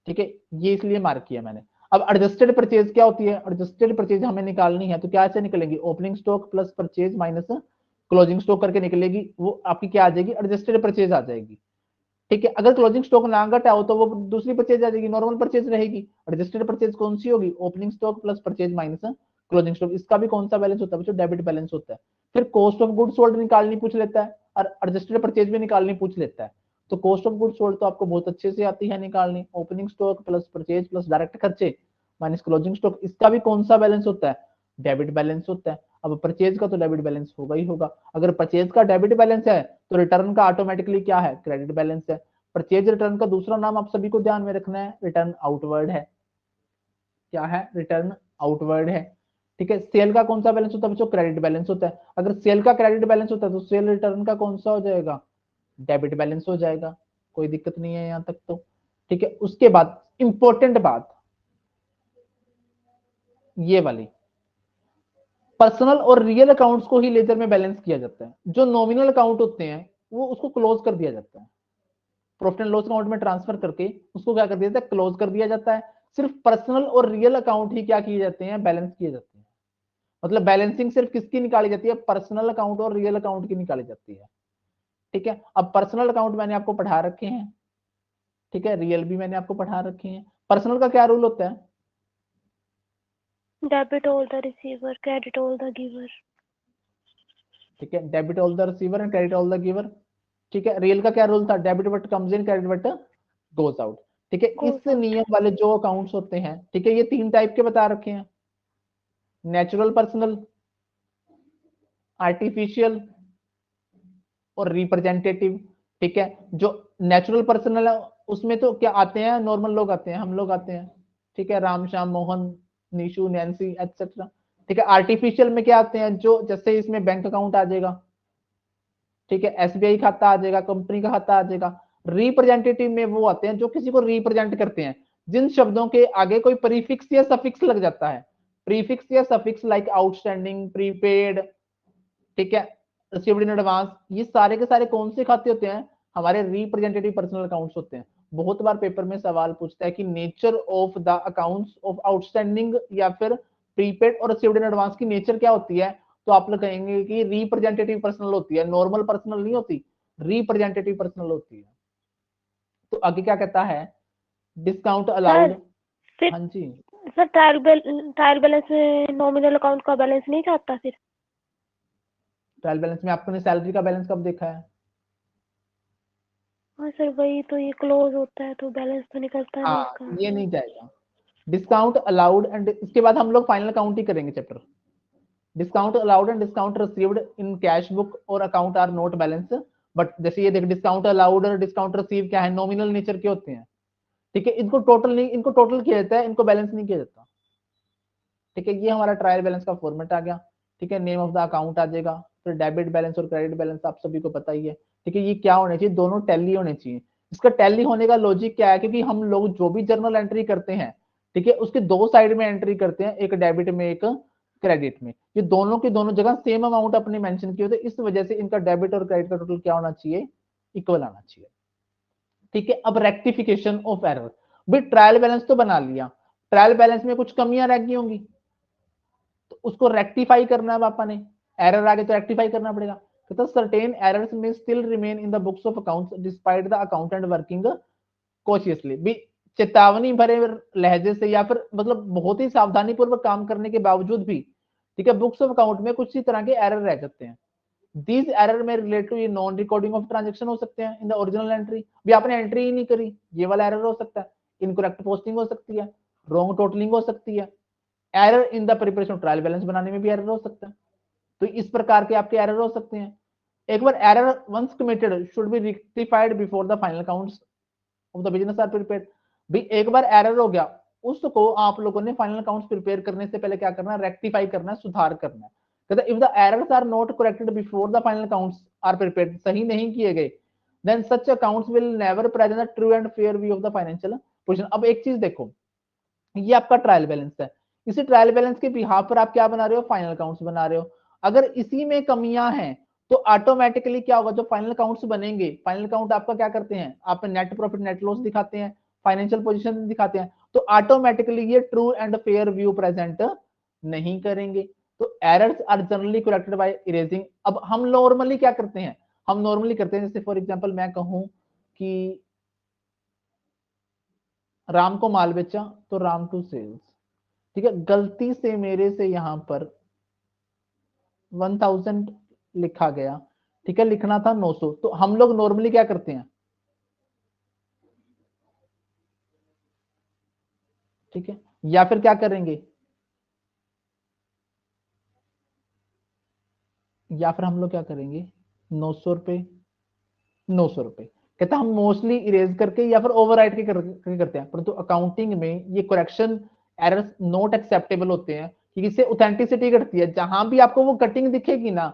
Speaker 1: ठीक है, ये इसलिए मार्क किया मैंने। अब एडजस्टेड परचेज क्या होती है, एडजस्टेड परचेज हमें निकालनी है तो क्या ऐसे निकलेंगी, opening stock plus purchase minus closing stock करके निकलेगी, वो आपकी क्या आ जाएगी, एडजस्टेड परचेज आ जाएगी। ठीक है, अगर क्लोजिंग स्टॉक ना घटा हो तो वो दूसरी परचेज आ जाएगी, नॉर्मल परचेज रहेगी। एडजस्टेड परचेज कौन सी होगी, opening stock plus purchase minus closing stock. इसका भी कौन सा बैलेंस होता है, डेबिट बैलेंस होता है। फिर कॉस्ट ऑफ गुड्स सोल्ड निकालनी पूछ लेता है और एडजस्टेड परचेज भी निकालनी पूछ लेता है। तो कॉस्ट ऑफ गुड्स सोल्ड तो आपको बहुत अच्छे से आती है निकालनी, opening stock plus purchase plus direct खर्चे माइनस क्लोजिंग स्टॉक। इसका भी कौन सा बैलेंस होता है, डेबिट बैलेंस होता है। अब परचेज का तो डेबिट बैलेंस होगा ही होगा, अगर परचेज का डेबिट बैलेंस है तो रिटर्न का ऑटोमेटिकली क्या है, क्रेडिट बैलेंस है। परचेज रिटर्न का दूसरा नाम आप सभी को ध्यान में रखना है, रिटर्न आउटवर्ड है। क्या है, रिटर्न आउटवर्ड है। ठीक है, सेल का कौन सा बैलेंस होता है बच्चों, क्रेडिट बैलेंस होता है। अगर सेल का क्रेडिट बैलेंस होता है तो सेल रिटर्न का कौन सा हो जाएगा, डेबिट बैलेंस हो जाएगा। कोई दिक्कत नहीं है यहां तक तो। ठीक है, उसके बाद इंपॉर्टेंट बात ये वाली, पर्सनल और रियल अकाउंट्स को ही लेजर में बैलेंस किया जाता है। जो नॉमिनल अकाउंट होते हैं वो उसको क्लोज कर दिया जाता है, प्रॉफिट एंड लॉस अकाउंट में ट्रांसफर करके उसको क्या कर दिया जाता है, क्लोज कर दिया जाता है। सिर्फ पर्सनल और रियल अकाउंट ही क्या किए जाते हैं, बैलेंस किए जाते हैं। मतलब बैलेंसिंग सिर्फ किसकी निकाली जाती है, पर्सनल अकाउंट और रियल अकाउंट की निकाली जाती है। ठीक है, अब पर्सनल अकाउंट मैंने आपको पढ़ा रखे हैं, ठीक है, रियल भी मैंने आपको पढ़ा रखे हैं। पर्सनल का क्या रूल होता है,
Speaker 2: debit all the receiver, credit all the giver.
Speaker 1: ठीक है, debit all the receiver and credit all the giver. ठीक है, रियल का क्या रूल था, debit what comes in, credit what goes out. ठीक है, इस नियम वाले जो अकाउंट्स होते हैं, ठीक है, ये तीन टाइप के बता रखे हैं, नेचुरल पर्सनल, आर्टिफिशियल और रिप्रेजेंटेटिव। ठीक है, जो नेचुरल पर्सनल है उसमें तो क्या आते हैं, नॉर्मल लोग आते हैं, हम लोग आते हैं। ठीक है, राम श्याम मोहन निशु नैन्सी एटसेट्रा। ठीक है, आर्टिफिशियल में क्या आते हैं, जो जैसे इसमें बैंक अकाउंट आ जाएगा, ठीक है, एसबीआई खाता आ जाएगा, कंपनी का खाता आ जाएगा। रिप्रेजेंटेटिव में वो आते हैं जो किसी को रिप्रेजेंट करते हैं, जिन शब्दों के आगे कोई प्रीफिक्स या सफिक्स लग जाता है, प्रीफिक्स या सफिक्स लाइक आउटस्टैंडिंग, प्रीपेड, ठीक है, रिसीव्ड इन एडवांस। ये सारे के सारे कौन से खाते होते हैं, हमारे रिप्रेजेंटेटिव पर्सनल अकाउंट्स होते हैं। बहुत बार पेपर में सवाल पूछता है कि nature of the accounts of outstanding या फिर प्रीपेड और रिसीव्ड इन एडवांस की नेचर क्या होती है, तो आप लोग कहेंगे कि रिप्रेजेंटेटिव पर्सनल होती है, नॉर्मल पर्सनल नहीं होती, रिप्रेजेंटेटिव पर्सनल होती है। तो आगे क्या कहता है, डिस्काउंट अलाउड। हाँ जी
Speaker 2: सर, ट्रायल बैलेंस में नॉमिनल अकाउंट का बैलेंस नहीं चाहता फिर।
Speaker 1: ट्रायल बैलेंस में आपने सैलरी का बैलेंस कब देखा है,
Speaker 2: हाँ सर, वही तो, ये क्लोज होता है तो बैलेंस तो निकलता नहीं
Speaker 1: हाँ
Speaker 2: इसका।
Speaker 1: ये नहीं जाएगा। डिस्काउंट अलाउड एंड इसके बाद हम लोग फाइनल अकाउंट ही करेंगे chapter. Discount allowed and discount received in cash book और account are not balance. But जैसे ये देख, डिस्काउंट अलाउड और डिस्काउंट रिसीव क्या है, नॉमिनल नेचर के होते हैं। ठीक है, इनको टोटल नहीं, इनको टोटल किया जाता है, इनको बैलेंस नहीं किया जाता। ठीक है, ये हमारा ट्रायल बैलेंस का फॉर्मेट आ गया। ठीक है, नेम ऑफ द अकाउंट आ जाएगा, फिर डेबिट बैलेंस और क्रेडिट बैलेंस आप सभी को पता ही है। ठीक है, ये क्या होने चाहिए, दोनों टैली होने चाहिए। इसका टैली होने का लॉजिक क्या है, क्योंकि हम लोग जो भी जर्नल एंट्री करते हैं, ठीक है, उसके दो साइड में एंट्री करते हैं, एक डेबिट में एक क्रेडिट में, ये दोनों की दोनों जगह सेम अमाउंट अपने मेंशन किए होते, इस वजह से इनका डेबिट और क्रेडिट का टोटल क्या होना चाहिए, इक्वल आना चाहिए। ठीक है, अब रेक्टिफिकेशन ऑफ एरर, भाई ट्रायल बैलेंस तो बना लिया, ट्रायल बैलेंस में कुछ कमियां रह गई होंगी, तो उसको रेक्टिफाई करना है पापा ने, एरर आ गए तो रेक्टिफाई करना पड़ेगा। तो certain errors may still remain in the books of accounts despite the accountant working cautiously, भी चेतावनी भरे लहजे से या फिर मतलब बहुत ही सावधानी पूर्वक काम करने के बावजूद भी, ठीक है, बुक्स ऑफ अकाउंट में कुछ ही तरह के एरर रह जाते हैं। दीज एरर में रिलेट टू ये नॉन रिकॉर्डिंग ऑफ ट्रांजेक्शन हो सकते हैं इन द ओरिजिनल एंट्री, भी आपने एंट्री ही नहीं करी, ये वाला एरर हो सकता है, इनकरेक्ट पोस्टिंग हो सकती है, रॉन्ग टोटलिंग हो सकती है, error in the preparation trial balance बनाने में भी एरर हो सकता है। तो इस प्रकार के आपके एरर हो सकते हैं। एक बार error once committed should be rectified before the final accounts of the business are prepared, भी एक बार एरर हो गया, उसको आप लोगों ने फाइनल अकाउंट्स प्रिपेयर करने से पहले क्या करना है, रेक्टिफाई करना है, सुधार करना है। कहते if the errors are not corrected before the final accounts are prepared, सही नहीं किए गए, then such accounts will never present the true and fair view of the financial position. अब एक चीज देखो, ये आपका ट्रायल बैलेंस है, इसी ट्रायल बैलेंस के बिहाफ पर आप क्या बना रहे हो, फाइनल अकाउंट्स बना रहे हो। अगर इसी में कमियां हैं तो ऑटोमेटिकली क्या होगा, जो फाइनल अकाउंट्स बनेंगे, फाइनल अकाउंट आपका क्या करते हैं, आप नेट प्रॉफिट नेट लॉस दिखाते हैं, फाइनेंशियल पोजीशन दिखाते हैं, तो ऑटोमेटिकली ये true and fair view present नहीं करेंगे। तो errors are generally corrected by erasing. अब हम नॉर्मली क्या करते हैं, हम नॉर्मली करते हैं, जैसे फॉर एग्जांपल मैं कहूं कि राम को माल बेचा तो राम टू सेल्स, ठीक है, गलती से मेरे से यहां पर 1000 लिखा गया, ठीक है, लिखना था 900, तो हम लोग नॉर्मली क्या करते हैं, ठीक है, या फिर क्या करेंगे, या फिर हम लोग क्या करेंगे, 900 रुपए 900 रुपए, कहता हम मोस्टली इरेज करके या फिर ओवरराइट के करते हैं, परंतु अकाउंटिंग में ये करेक्शन एरर्स नॉट एक्सेप्टेबल होते हैं, क्योंकि इससे ऑथेंटिसिटी घटती है, जहां भी आपको वो कटिंग दिखेगी ना,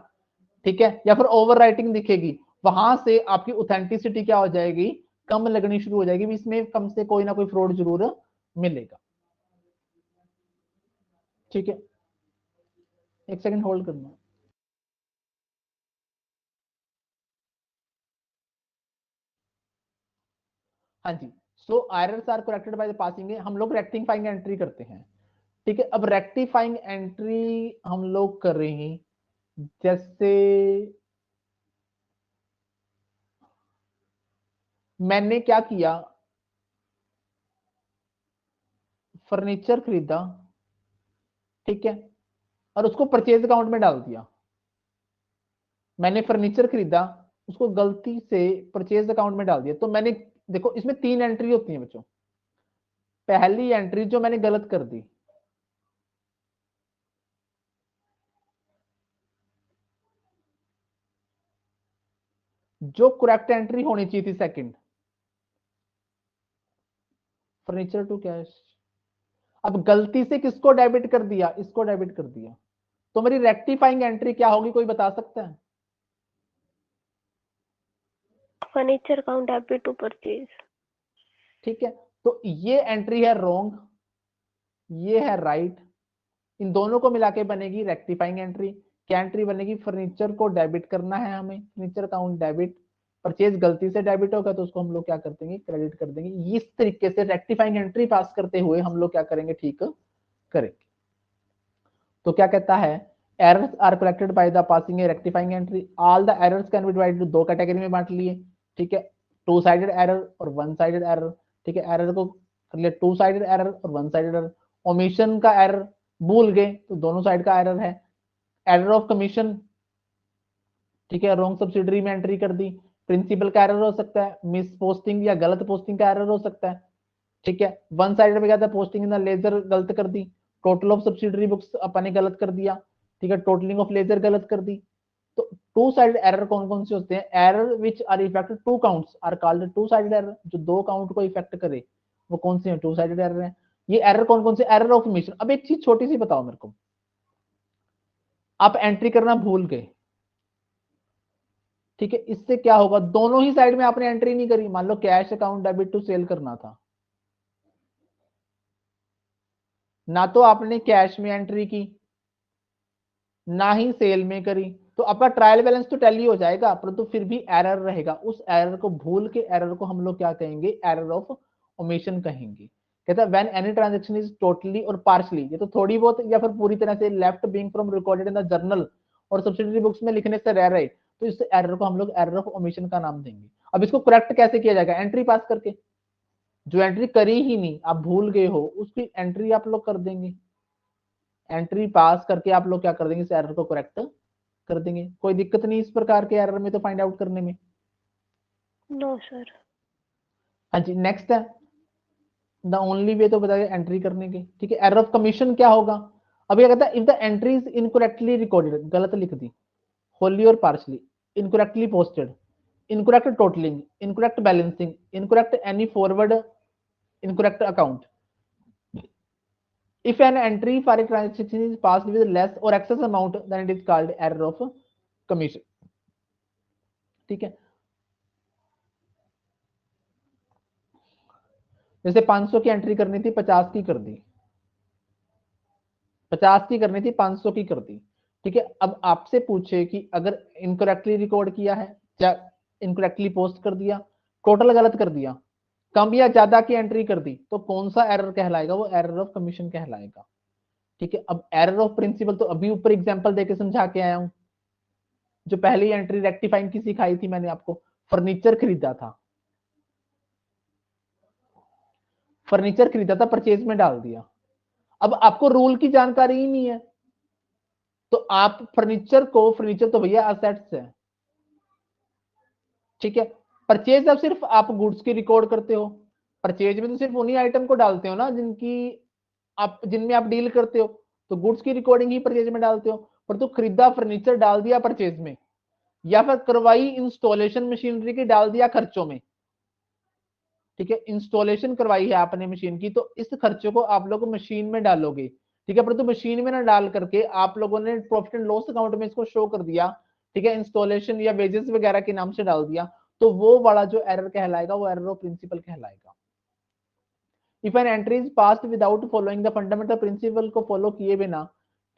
Speaker 1: ठीक है, या फिर ओवर राइटिंग दिखेगी, वहां से आपकी ऑथेंटिसिटी क्या हो जाएगी, कम लगनी शुरू हो जाएगी, इसमें कम से कोई ना कोई फ्रॉड जरूर मिलेगा। ठीक है, एक सेकंड होल्ड करना। हाँ जी, so errors are corrected by the passing, हम लोग रेक्टिफाइंग एंट्री करते हैं। ठीक है, अब रेक्टिफाइंग एंट्री हम लोग कर रहे हैं, जैसे मैंने क्या किया, फर्नीचर खरीदा, ठीक है, और उसको परचेज अकाउंट में डाल दिया। मैंने फर्नीचर खरीदा, उसको गलती से परचेज अकाउंट में डाल दिया, तो मैंने, देखो इसमें 3 एंट्री होती है बच्चों। पहली एंट्री जो मैंने गलत कर दी, जो करेक्ट एंट्री होनी चाहिए थी, सेकंड, फर्नीचर टू कैश, अब गलती से किसको डेबिट कर दिया, इसको डेबिट कर दिया, तो मेरी रेक्टिफाइंग एंट्री क्या होगी, कोई बता सकता है।
Speaker 2: Furniture account debit to purchase.
Speaker 1: ठीक है, तो ये एंट्री है रॉन्ग, ये है राइट, इन दोनों को मिला के बनेगी रेक्टिफाइंग एंट्री। क्या एंट्री बनेगी, फर्नीचर को डेबिट करना है हमें, फर्नीचर अकाउंट डेबिट, परचेज गलती से डेबिट होगा तो उसको हम लोग क्या कर देंगे, क्रेडिट कर देंगे। इस तरीके से रेक्टिफाइंग एंट्री पास करते हुए हम लोग क्या करेंगे, ठीक करेंगे। तो क्या कहता है, errors are corrected by the passing a rectifying entry, all the errors can be divided दो कैटेगरी में बांट लिए, ठीक है, टू साइडेड एरर और वन साइडेड एरर। ठीक है, एरर को कर लिया टू साइडेड एरर और वन साइडेड एरर। ओमिशन का एरर, भूल गए तो दोनों साइड का एरर है। एरर ऑफ कमीशन, ठीक है, रॉन्ग सब्सिडरी में एंट्री कर दी। प्रिंसिपल का एरर हो सकता है, मिस पोस्टिंग या गलत पोस्टिंग का एरर हो सकता है। ठीक है, वन साइडेड में क्या था, पोस्टिंग इन द लेजर गलत कर दी, टोटल ऑफ सब्सिडरी बुक्स अपन ने गलत कर दिया, ठीक है, टोटलिंग ऑफ लेजर गलत कर दी। तो टू साइडेड एरर कौन कौन से होते हैं, error which are effect two accounts are called two sided error, जो दो काउंट को इफेक्ट करे वो कौन से हैं, टू साइडेड एरर है। ये एरर कौन कौन से, एरर ऑफ मिशन। अब एक चीज छोटी सी बताओ मेरे को, आप एंट्री करना भूल गए, ठीक है, इससे क्या होगा, दोनों ही साइड में आपने एंट्री नहीं करी, मान लो cash account debit to sale करना था, ना तो आपने कैश में एंट्री की, ना ही सेल में करी, तो आपका ट्रायल बैलेंस तो टैली हो जाएगा, परंतु फिर भी एरर रहेगा। उस एरर को भूल के एरर को हम लोग क्या कहेंगे, एरर ऑफ ओमिशन कहेंगे। कहता है when any transaction is totally और पार्शली, ये तो थोड़ी बहुत या फिर पूरी तरह से left being from recorded in the journal और सब्सिडरी बुक्स में लिखने से रह रहे, तो इस एरर को हम लोग एरर ऑफ ओमिशन का नाम देंगे। अब इसको करेक्ट कैसे किया जाएगा, एंट्री पास करके। जो एंट्री करी ही नहीं, आप भूल गए हो, उसकी एंट्री आप लोग कर देंगे। एंट्री पास करके आप लोग क्या कर देंगे, इस एरर को करेक्ट कर देंगे। कोई दिक्कत नहीं इस प्रकार के एरर में तो फाइंड आउट करने में।
Speaker 2: No sir.
Speaker 1: हाँ जी, नेक्स्ट है द ओनली वे, तो बताइए एंट्री करने के। ठीक है, एरर ऑफ कमीशन क्या होगा। अब ये कहता है if the entry is incorrectly recorded, गलत लिख दी, होली और partially, incorrectly posted, incorrect totalling, incorrect balancing, incorrect any forward, incorrect account. If an entry for a transaction is passed with less or excess amount, then it is called error of commission. ठीक है, जैसे 500 की entry करनी थी, 50 की कर दी, 50 की करनी थी, 500 की कर दी। ठीक है, अब आपसे पूछे कि अगर इनकरेक्टली रिकॉर्ड किया है या इनकरेक्टली पोस्ट कर दिया, टोटल गलत कर दिया, कम या ज्यादा की एंट्री कर दी, तो कौन सा एरर कहलाएगा, वो एरर ऑफ कमीशन कहलाएगा। ठीक है, अब एरर ऑफ प्रिंसिपल तो अभी ऊपर एग्जांपल देके समझा के आया हूं। जो पहली एंट्री रेक्टिफाइंग की सिखाई थी मैंने आपको, फर्नीचर खरीदा था, फर्नीचर खरीदा था, परचेज में डाल दिया। अब आपको रूल की जानकारी ही नहीं है, तो आप फर्नीचर को, फर्नीचर तो भैया असेट्स है, ठीक है। परचेज अब सिर्फ आप गुड्स की रिकॉर्ड करते हो, परचेज में तो सिर्फ उन्हीं आइटम को डालते हो ना जिनकी आप, जिनमें आप डील करते हो, तो गुड्स की रिकॉर्डिंग ही परचेज में डालते हो। पर तो खरीदा फर्नीचर डाल दिया परचेज में, या फिर करवाई इंस्टॉलेशन मशीनरी की डाल दिया खर्चों में। ठीक है, इंस्टॉलेशन करवाई है आपने मशीन की, तो इस खर्चों को आप लोग मशीन में डालोगे। ठीक है, परंतु मशीन में ना डाल करके आप लोगों ने प्रॉफिट एंड लॉस अकाउंट में इसको शो कर दिया, ठीक है, इंस्टॉलेशन या वेजेस वगैरह के नाम से डाल दिया, तो वो वाला जो एरर कहलाएगा वो एरर ऑफ प्रिंसिपल कहलाएगा। If an entry is passed without following the fundamental principle को फॉलो किए बिना,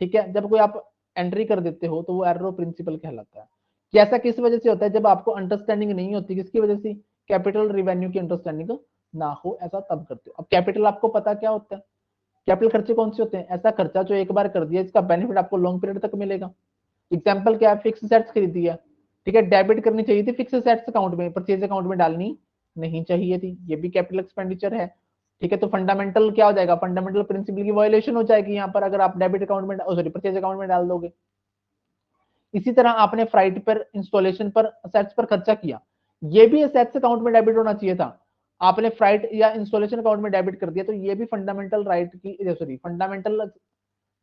Speaker 1: ठीक है, जब कोई आप एंट्री कर देते हो तो वो एरर ऑफ प्रिंसिपल कहलाता है। कि ऐसा किस वजह से होता है, जब आपको अंडरस्टैंडिंग नहीं होती, किसकी वजह से, कैपिटल रिवेन्यू की अंडरस्टैंडिंग ना हो, ऐसा तब करते हो। अब कैपिटल आपको पता क्या होता है, कैपिटल खर्चे कौन से होते हैं, ऐसा खर्चा जो एक बार कर दिया इसका बेनिफिट आपको लॉन्ग पीरियड तक मिलेगा। एग्जाम्पल क्या है, फिक्स सेट्स खरीदी है, ठीक है, डेबिट करनी चाहिए थी फिक्स सेट्स अकाउंट में, परचेज अकाउंट में डालनी नहीं चाहिए थी, ये भी कैपिटल एक्सपेंडिचर है। ठीक है, तो फंडामेंटल क्या हो जाएगा, फंडामेंटल प्रिंसिपल की वायलेशन हो जाएगी यहाँ पर, अगर आप डेबिट अकाउंट में, सॉरी, परचेज अकाउंट में डाल दोगे। इसी तरह आपने फ्राइट पर, इंस्टॉलेशन पर, असेट्स पर खर्चा किया, ये भी असेट्स अकाउंट में डेबिट होना चाहिए था, आपने फ्राइट या इंस्टॉलेशन अकाउंट में डेबिट कर दिया, तो ये भी फंडामेंटल राइट की, सॉरी, फंडामेंटल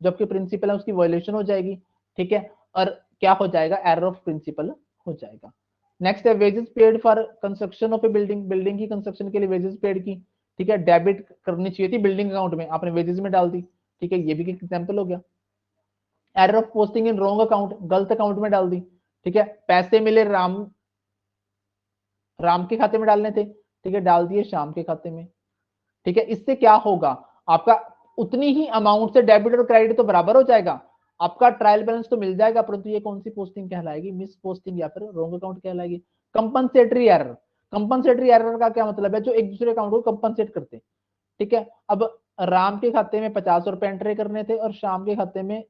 Speaker 1: जबकि प्रिंसिपल है उसकी वायलेशन हो जाएगी। ठीक है, और क्या हो जाएगा, एरर ऑफ प्रिंसिपल हो जाएगा। नेक्स्ट है wages paid for construction of A building, building की कंस्ट्रक्शन के लिए वेजेस पेड की, ठीक है, डेबिट करनी चाहिए थी बिल्डिंग अकाउंट में, आपने वेजेस में डाल दी। ठीक है, ये भी एक एग्जांपल हो गया। Error of posting in wrong account, गलत अकाउंट में डाल दी। ठीक है, पैसे मिले राम के खाते में डालने थे, ठीक है, डाल दिए श्याम के खाते में। ठीक है, इससे क्या होगा, आपका उतनी ही अमाउंट से डेबिट और क्रेडिट तो बराबर हो जाएगा, आपका ट्रायल बैलेंस तो मिल जाएगा, परंतु ये कौन सी पोस्टिंग कहलाएगी, मिस पोस्टिंग या फिर रॉन्ग अकाउंट कहलाएगी। कंपनसेटरी एरर, कंपनसेटरी एरर का क्या मतलब है, जो एक दूसरे अकाउंट को कंपनसेट करते। ठीक है, अब राम के खाते में 50 रुपए एंट्री करने थे और श्याम के खाते में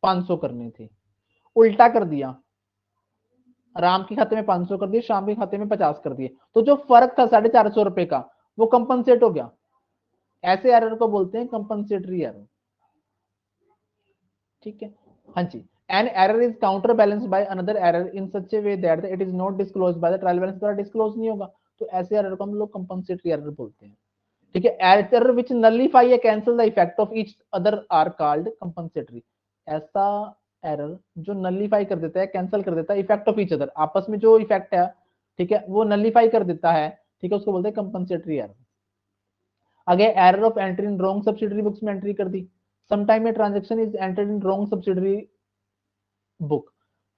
Speaker 1: 500 करने थे, उल्टा कर दिया, राम के खाते में 500 कर दिए, श्याम के खाते में 50 कर दिए, तो जो फर्क था 450 रुपए का, वो कंपनसेट हो गया। ऐसे एरर को बोलते हैं कंपनसेटरी एरर। ठीक है, हाँ जी, an error is counter balance by another error in such a way that it is not disclosed by the trial balance द्वारा डिस्क्लोज नहीं होगा, तो ऐसे एरर को हम लोग कंपनसेटरी एरर बोलते हैं। ठीक है, एरर व्हिच नलिफाई या cancel the effect of each other are called compensatory. ऐसा एरर जो नलिफाई कर देता है, कैंसिल कर देता है इफेक्ट ऑफ ईच अदर, आपस में जो इफेक्ट है, ठीक है, वो नलिफाई कर देता है, ठीक है, उसको बोलते हैं कंपनसेटरी एरर। आगे error of entry in wrong subsidiary books में एंट्री कर दी, sometime a transaction is entered in wrong subsidiary book,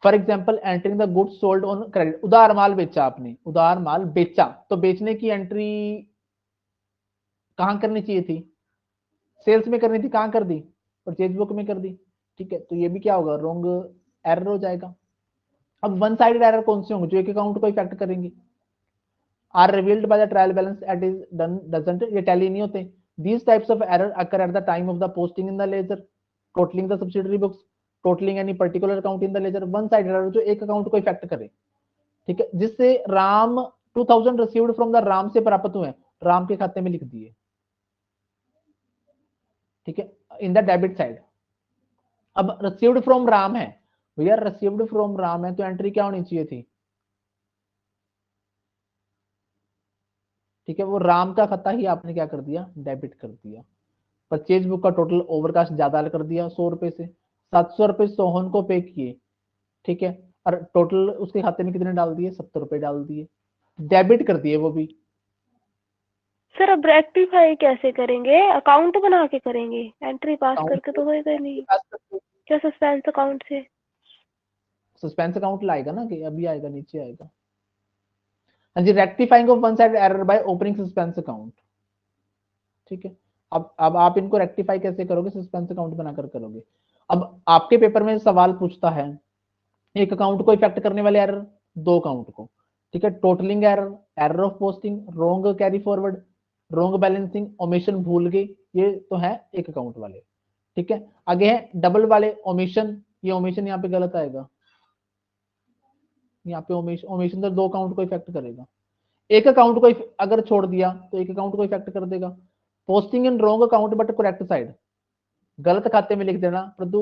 Speaker 1: for example entering the goods sold on credit, उधार माल बेचा आपने, उधार माल बेचा, तो बेचने की एंट्री कहां करनी चाहिए थी, सेल्स में करनी थी, कहाँ कर दी, परचेज बुक में कर दी, ठीक है, तो ये भी क्या होगा, रॉन्ग एरर हो जाएगा। अब वन साइडेड एरर कौन से होंगे, जो एक अकाउंट को इफेक्ट करेंगे, are revealed by the trial balance at is done doesn't, ये टैली नहीं होते। These types of error occur at the time of the posting in the ledger, totalling the subsidiary books, totalling any particular account in the ledger. One sided error जो एक account को effect करे, ठीक है, जिससे Ram 2000 received from the Ram से प्राप्त हुए, राम के खाते में लिख दिए, ठीक है, इन द डेबिट साइड। अब रिसीव्ड फ्रॉम राम है भैया, रिसीव्ड फ्रॉम राम है तो एंट्री क्या होनी चाहिए थी, ठीक है, वो राम का खाता ही आपने क्या कर दिया, डेबिट कर दिया। परचेज बुक का टोटल ओवरकास्ट ज्यादा कर दिया 100 रुपए से, 700 रुपए सोहन को पे किए, ठीक है, और टोटल उसके खाते में कितने डाल दिए, 70 रुपए डाल दिए, डेबिट कर दिए वो भी।
Speaker 2: सर अब रेक्टिफाई कैसे करेंगे, अकाउंट बना के करेंगे, एंट्री पास करके तो होएगा नहीं क्या, सस्पेंस अकाउंट से?
Speaker 1: सस्पेंस अकाउंट लाएगा ना, कि अभी आएगा, नीचे आएगा। हाँ जी, rectifying of one side error by opening suspense account, ठीक है। अब आप इनको रेक्टिफाई कैसे करोगे, सस्पेंस अकाउंट बनाकर करोगे। अब आपके पेपर में सवाल पूछता है, एक अकाउंट को इफेक्ट करने वाले एरर, दो अकाउंट को, ठीक है, totalling error, error of posting, wrong carry forward, wrong balancing, omission भूल गए, ये तो है एक अकाउंट वाले, ठीक है। आगे है डबल वाले, ओमिशन, ये ओमिशन यहाँ पे गलत आएगा, यहाँ पे ओमिशन तो दो अकाउंट को इफेक्ट करेगा, एक अकाउंट को अगर छोड़ दिया तो एक अकाउंट को इफेक्ट कर देगा। Posting in wrong account but correct side, गलत खाते में लिख देना परंतु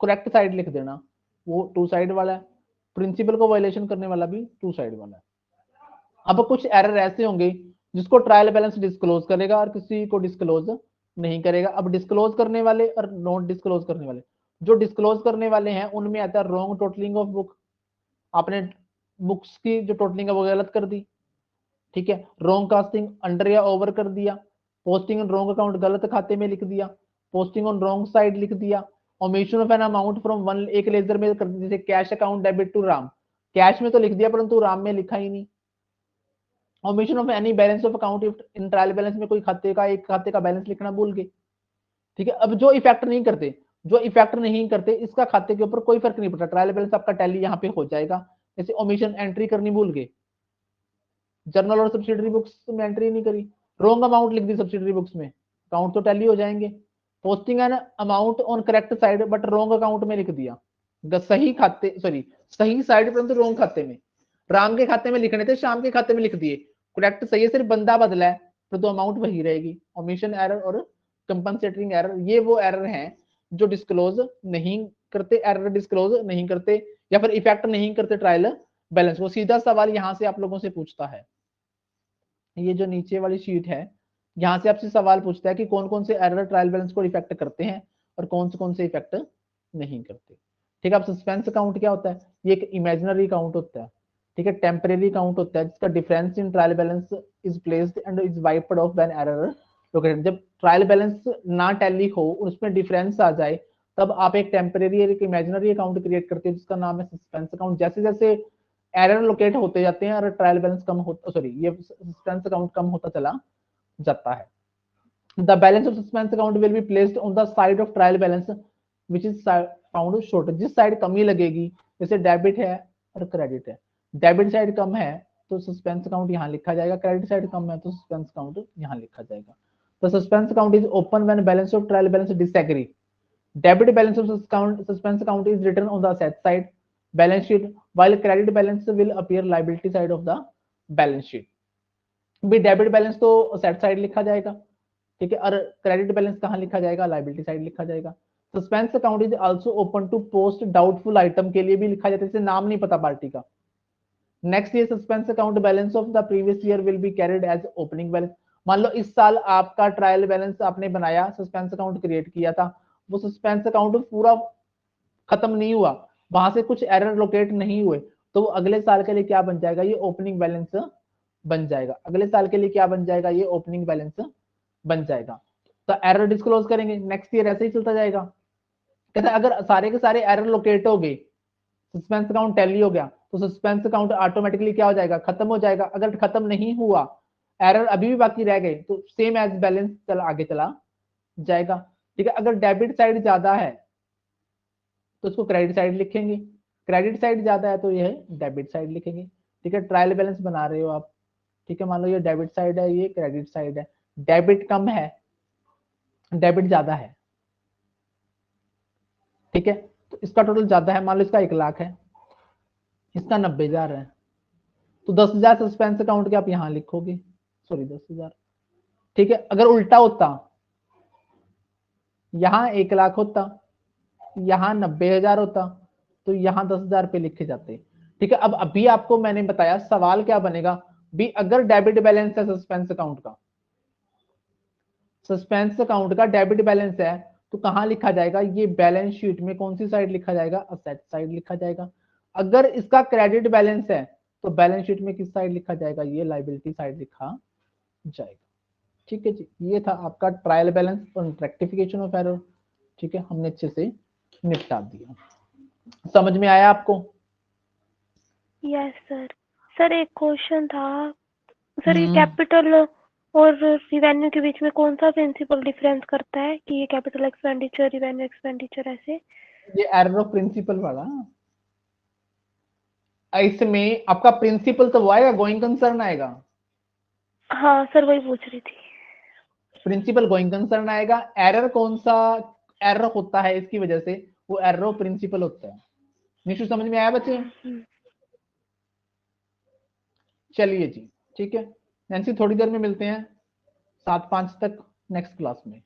Speaker 1: करेक्ट साइड लिख देना, वो टू साइड वाला है। प्रिंसिपल को वायलेशन करने वाला भी टू साइड वाला है। अब कुछ एरर ऐसे होंगे जिसको ट्रायल बैलेंस डिस्क्लोज करेगा और किसी को डिस्क्लोज नहीं करेगा। अब डिस्क्लोज करने वाले और नॉट डिस्क्लोज करने वाले, जो डिस्क्लोज करने वाले हैं उनमें आता है रॉन्ग टोटलिंग ऑफ बुक, आपने बुक्स की जो टोटलिंग है वो गलत कर दी, ठीक है, रॉन्ग कास्टिंग, अंडर या ओवर कर दिया, पोस्टिंग ऑन रॉन्ग अकाउंट, गलत खाते में लिख दिया, पोस्टिंग ऑन रॉन्ग साइड लिख दिया, omission of an amount from one, एक लेजर में कर दी, जैसे cash account debit to Ram, cash में तो लिख दिया परंतु राम में लिखा ही नहीं। Omission of any balance of account in trial balance में कोई खाते का, एक खाते का बैलेंस लिखना भूल गए, ठीक है। अब जो इफेक्ट नहीं करते, जो इफेक्ट नहीं करते इसका खाते के ऊपर कोई फर्क नहीं पड़ता, ट्रायल बैलेंस आपका टैली यहाँ पे हो जाएगा। जैसे ओमिशन एंट्री करनी भूल गए, जर्नल और सब्सिडरी बुक्स में एंट्री नहीं करी, रॉन्ग अमाउंट लिख दी सब्सिडरी बुक्स में, अकाउंट तो टैली हो जाएंगे। Posting an amount on correct side but wrong account में लिख दिया, सही खाते, सॉरी सही साइड परंतु रॉन्ग खाते में, राम के खाते में लिखने थे श्याम के खाते में लिख दिए, करेक्ट सही है, सिर्फ बंदा बदला है परंतु अमाउंट वही रहेगी। ओमिशन एरर और कंपनसेटिंग एरर, ये वो एरर हैं जो डिस्क्लोज नहीं करते, एरर डिस्क्लोज नहीं करते या फिर इफेक्ट नहीं करते ट्रायल बैलेंस। वो सीधा सवाल यहां से आप लोगों से पूछता है, ये जो नीचे वाली शीट है यहां से आपसे सवाल पूछता है कि कौन कौन से एरर ट्रायल बैलेंस को इफेक्ट करते हैं और कौन से इफेक्ट नहीं करते, ठीक है। अब सस्पेंस अकाउंट क्या होता है, ये एक इमेजिनरी अकाउंट होता है, ठीक है, टेम्परेरी अकाउंट होता है जिसका difference in trial balance is placed and is wiped off when error located. जब ट्रायल बैलेंस ना टैली हो, उसमें डिफरेंस आ जाए, तब आप एक टेम्परेरी एक इमेजिनरी अकाउंट क्रिएट करते हैं जिसका नाम है सस्पेंस अकाउंट। जैसे जैसे एरर लोकेट होते जाते हैं और ट्रायल बैलेंस कम होता, सॉरी ये सस्पेंस अकाउंट कम होता चला जाता है। The balance of suspense account will be placed on the side of trial balance which is found short, जिस साइड कमी लगेगी, जैसे डेबिट है और क्रेडिट है, डेबिट साइड कम है तो सस्पेंस अकाउंट यहाँ लिखा जाएगा, क्रेडिट साइड कम है तो सस्पेंस अकाउंट यहाँ लिखा जाएगा। तो suspense account is open when balance of trial balance disagree, debit balance of suspense account is written on the asset side balance sheet while credit balance will appear liability side of the balance sheet। भी debit balance तो asset side लिखा जाएगा, ठीक है, और credit balance कहाँ लिखा जाएगा, लायबिलिटी साइड लिखा जाएगा। Suspense account is also open to post doubtful item के लिए भी लिखा जाता है, जैसे नाम नहीं पता पार्टी का। नेक्स्ट ये suspense account balance of the previous year will be carried as opening balance. मान लो इस साल आपका ट्रायल बैलेंस आपने बनाया, सस्पेंस अकाउंट क्रिएट किया था, वो सस्पेंस अकाउंट पूरा खत्म नहीं हुआ, वहां से कुछ एरर लोकेट नहीं हुए, तो अगले साल के लिए क्या बन जाएगा, ये ओपनिंग बैलेंस बन जाएगा। अगले साल के लिए क्या बन जाएगा, ये ओपनिंग बैलेंस बन जाएगा। तो एरर डिस्क्लोज करेंगे, नेक्स्ट ईयर ऐसे ही चलता जाएगा। कहते अगर सारे के सारे एरर लोकेट हो गए, सस्पेंस अकाउंट टैली हो गया, तो सस्पेंस अकाउंट ऑटोमेटिकली क्या हो जाएगा, खत्म हो जाएगा। अगर खत्म नहीं हुआ, एरर अभी भी बाकी रह गए, तो सेम एज बैलेंस चला आगे चला जाएगा। ठीक है, अगर डेबिट साइड ज्यादा है तो उसको क्रेडिट साइड लिखेंगे, क्रेडिट साइड ज्यादा है तो ये डेबिट साइड लिखेंगे। ठीक है, ट्रायल बैलेंस बना रहे हो आप, ठीक है, मान लो ये डेबिट साइड है, ये क्रेडिट साइड है, डेबिट कम है, डेबिट ज्यादा है। ठीक है, तो इसका टोटल ज्यादा है, मान लो इसका 1 लाख है, इसका 90,000 है, तो 10,000 सस्पेंस अकाउंट के आप यहां लिखोगे, सॉरी 10,000। ठीक है, अगर उल्टा होता, यहां 1 लाख होता, यहां 90,000 होता, तो यहां 10,000 पे लिखे जाते। ठीक है, अब अभी आपको मैंने बताया सवाल क्या बनेगा भी, अगर डेबिट बैलेंस है सस्पेंस अकाउंट का, सस्पेंस अकाउंट का डेबिट बैलेंस है, तो कहां लिखा जाएगा, ये बैलेंस शीट में कौन सी साइड लिखा जाएगा, असेट साइड लिखा जाएगा। अगर इसका क्रेडिट बैलेंस है तो बैलेंस शीट में किस साइड लिखा जाएगा, ये लायबिलिटी साइड लिखा जाएगा। ठीक है जी, ये था आपका ट्रायल बैलेंस और रेक्टिफिकेशन ऑफ एरर। ठीक है, हमने अच्छे से निपटा दिया, समझ में आया आपको?
Speaker 2: Yes sir. सर एक क्वेश्चन था सर, ये कैपिटल और रिवेन्यू के बीच में कौन सा प्रिंसिपल डिफरेंस करता है कि ये कैपिटल एक्सपेंडिचर, रिवेन्यू एक्सपेंडिचर ऐसे?
Speaker 1: ये एरर ऑफ प्रिंसिपल वाला, इसमें आपका प्रिंसिपल तो वो आएगा, गोइंग कंसर्न आएगा।
Speaker 2: हाँ सर, वही पूछ रही थी।
Speaker 1: प्रिंसिपल गोइंग कंसर्न आएगा। एरर कौन सा एरर होता है इसकी वजह से, वो एरर ऑफ प्रिंसिपल होता है। निशु समझ में आया बच्चे? चलिए जी, ठीक है नैन्सी, थोड़ी देर में मिलते हैं 7:05 तक नेक्स्ट क्लास में।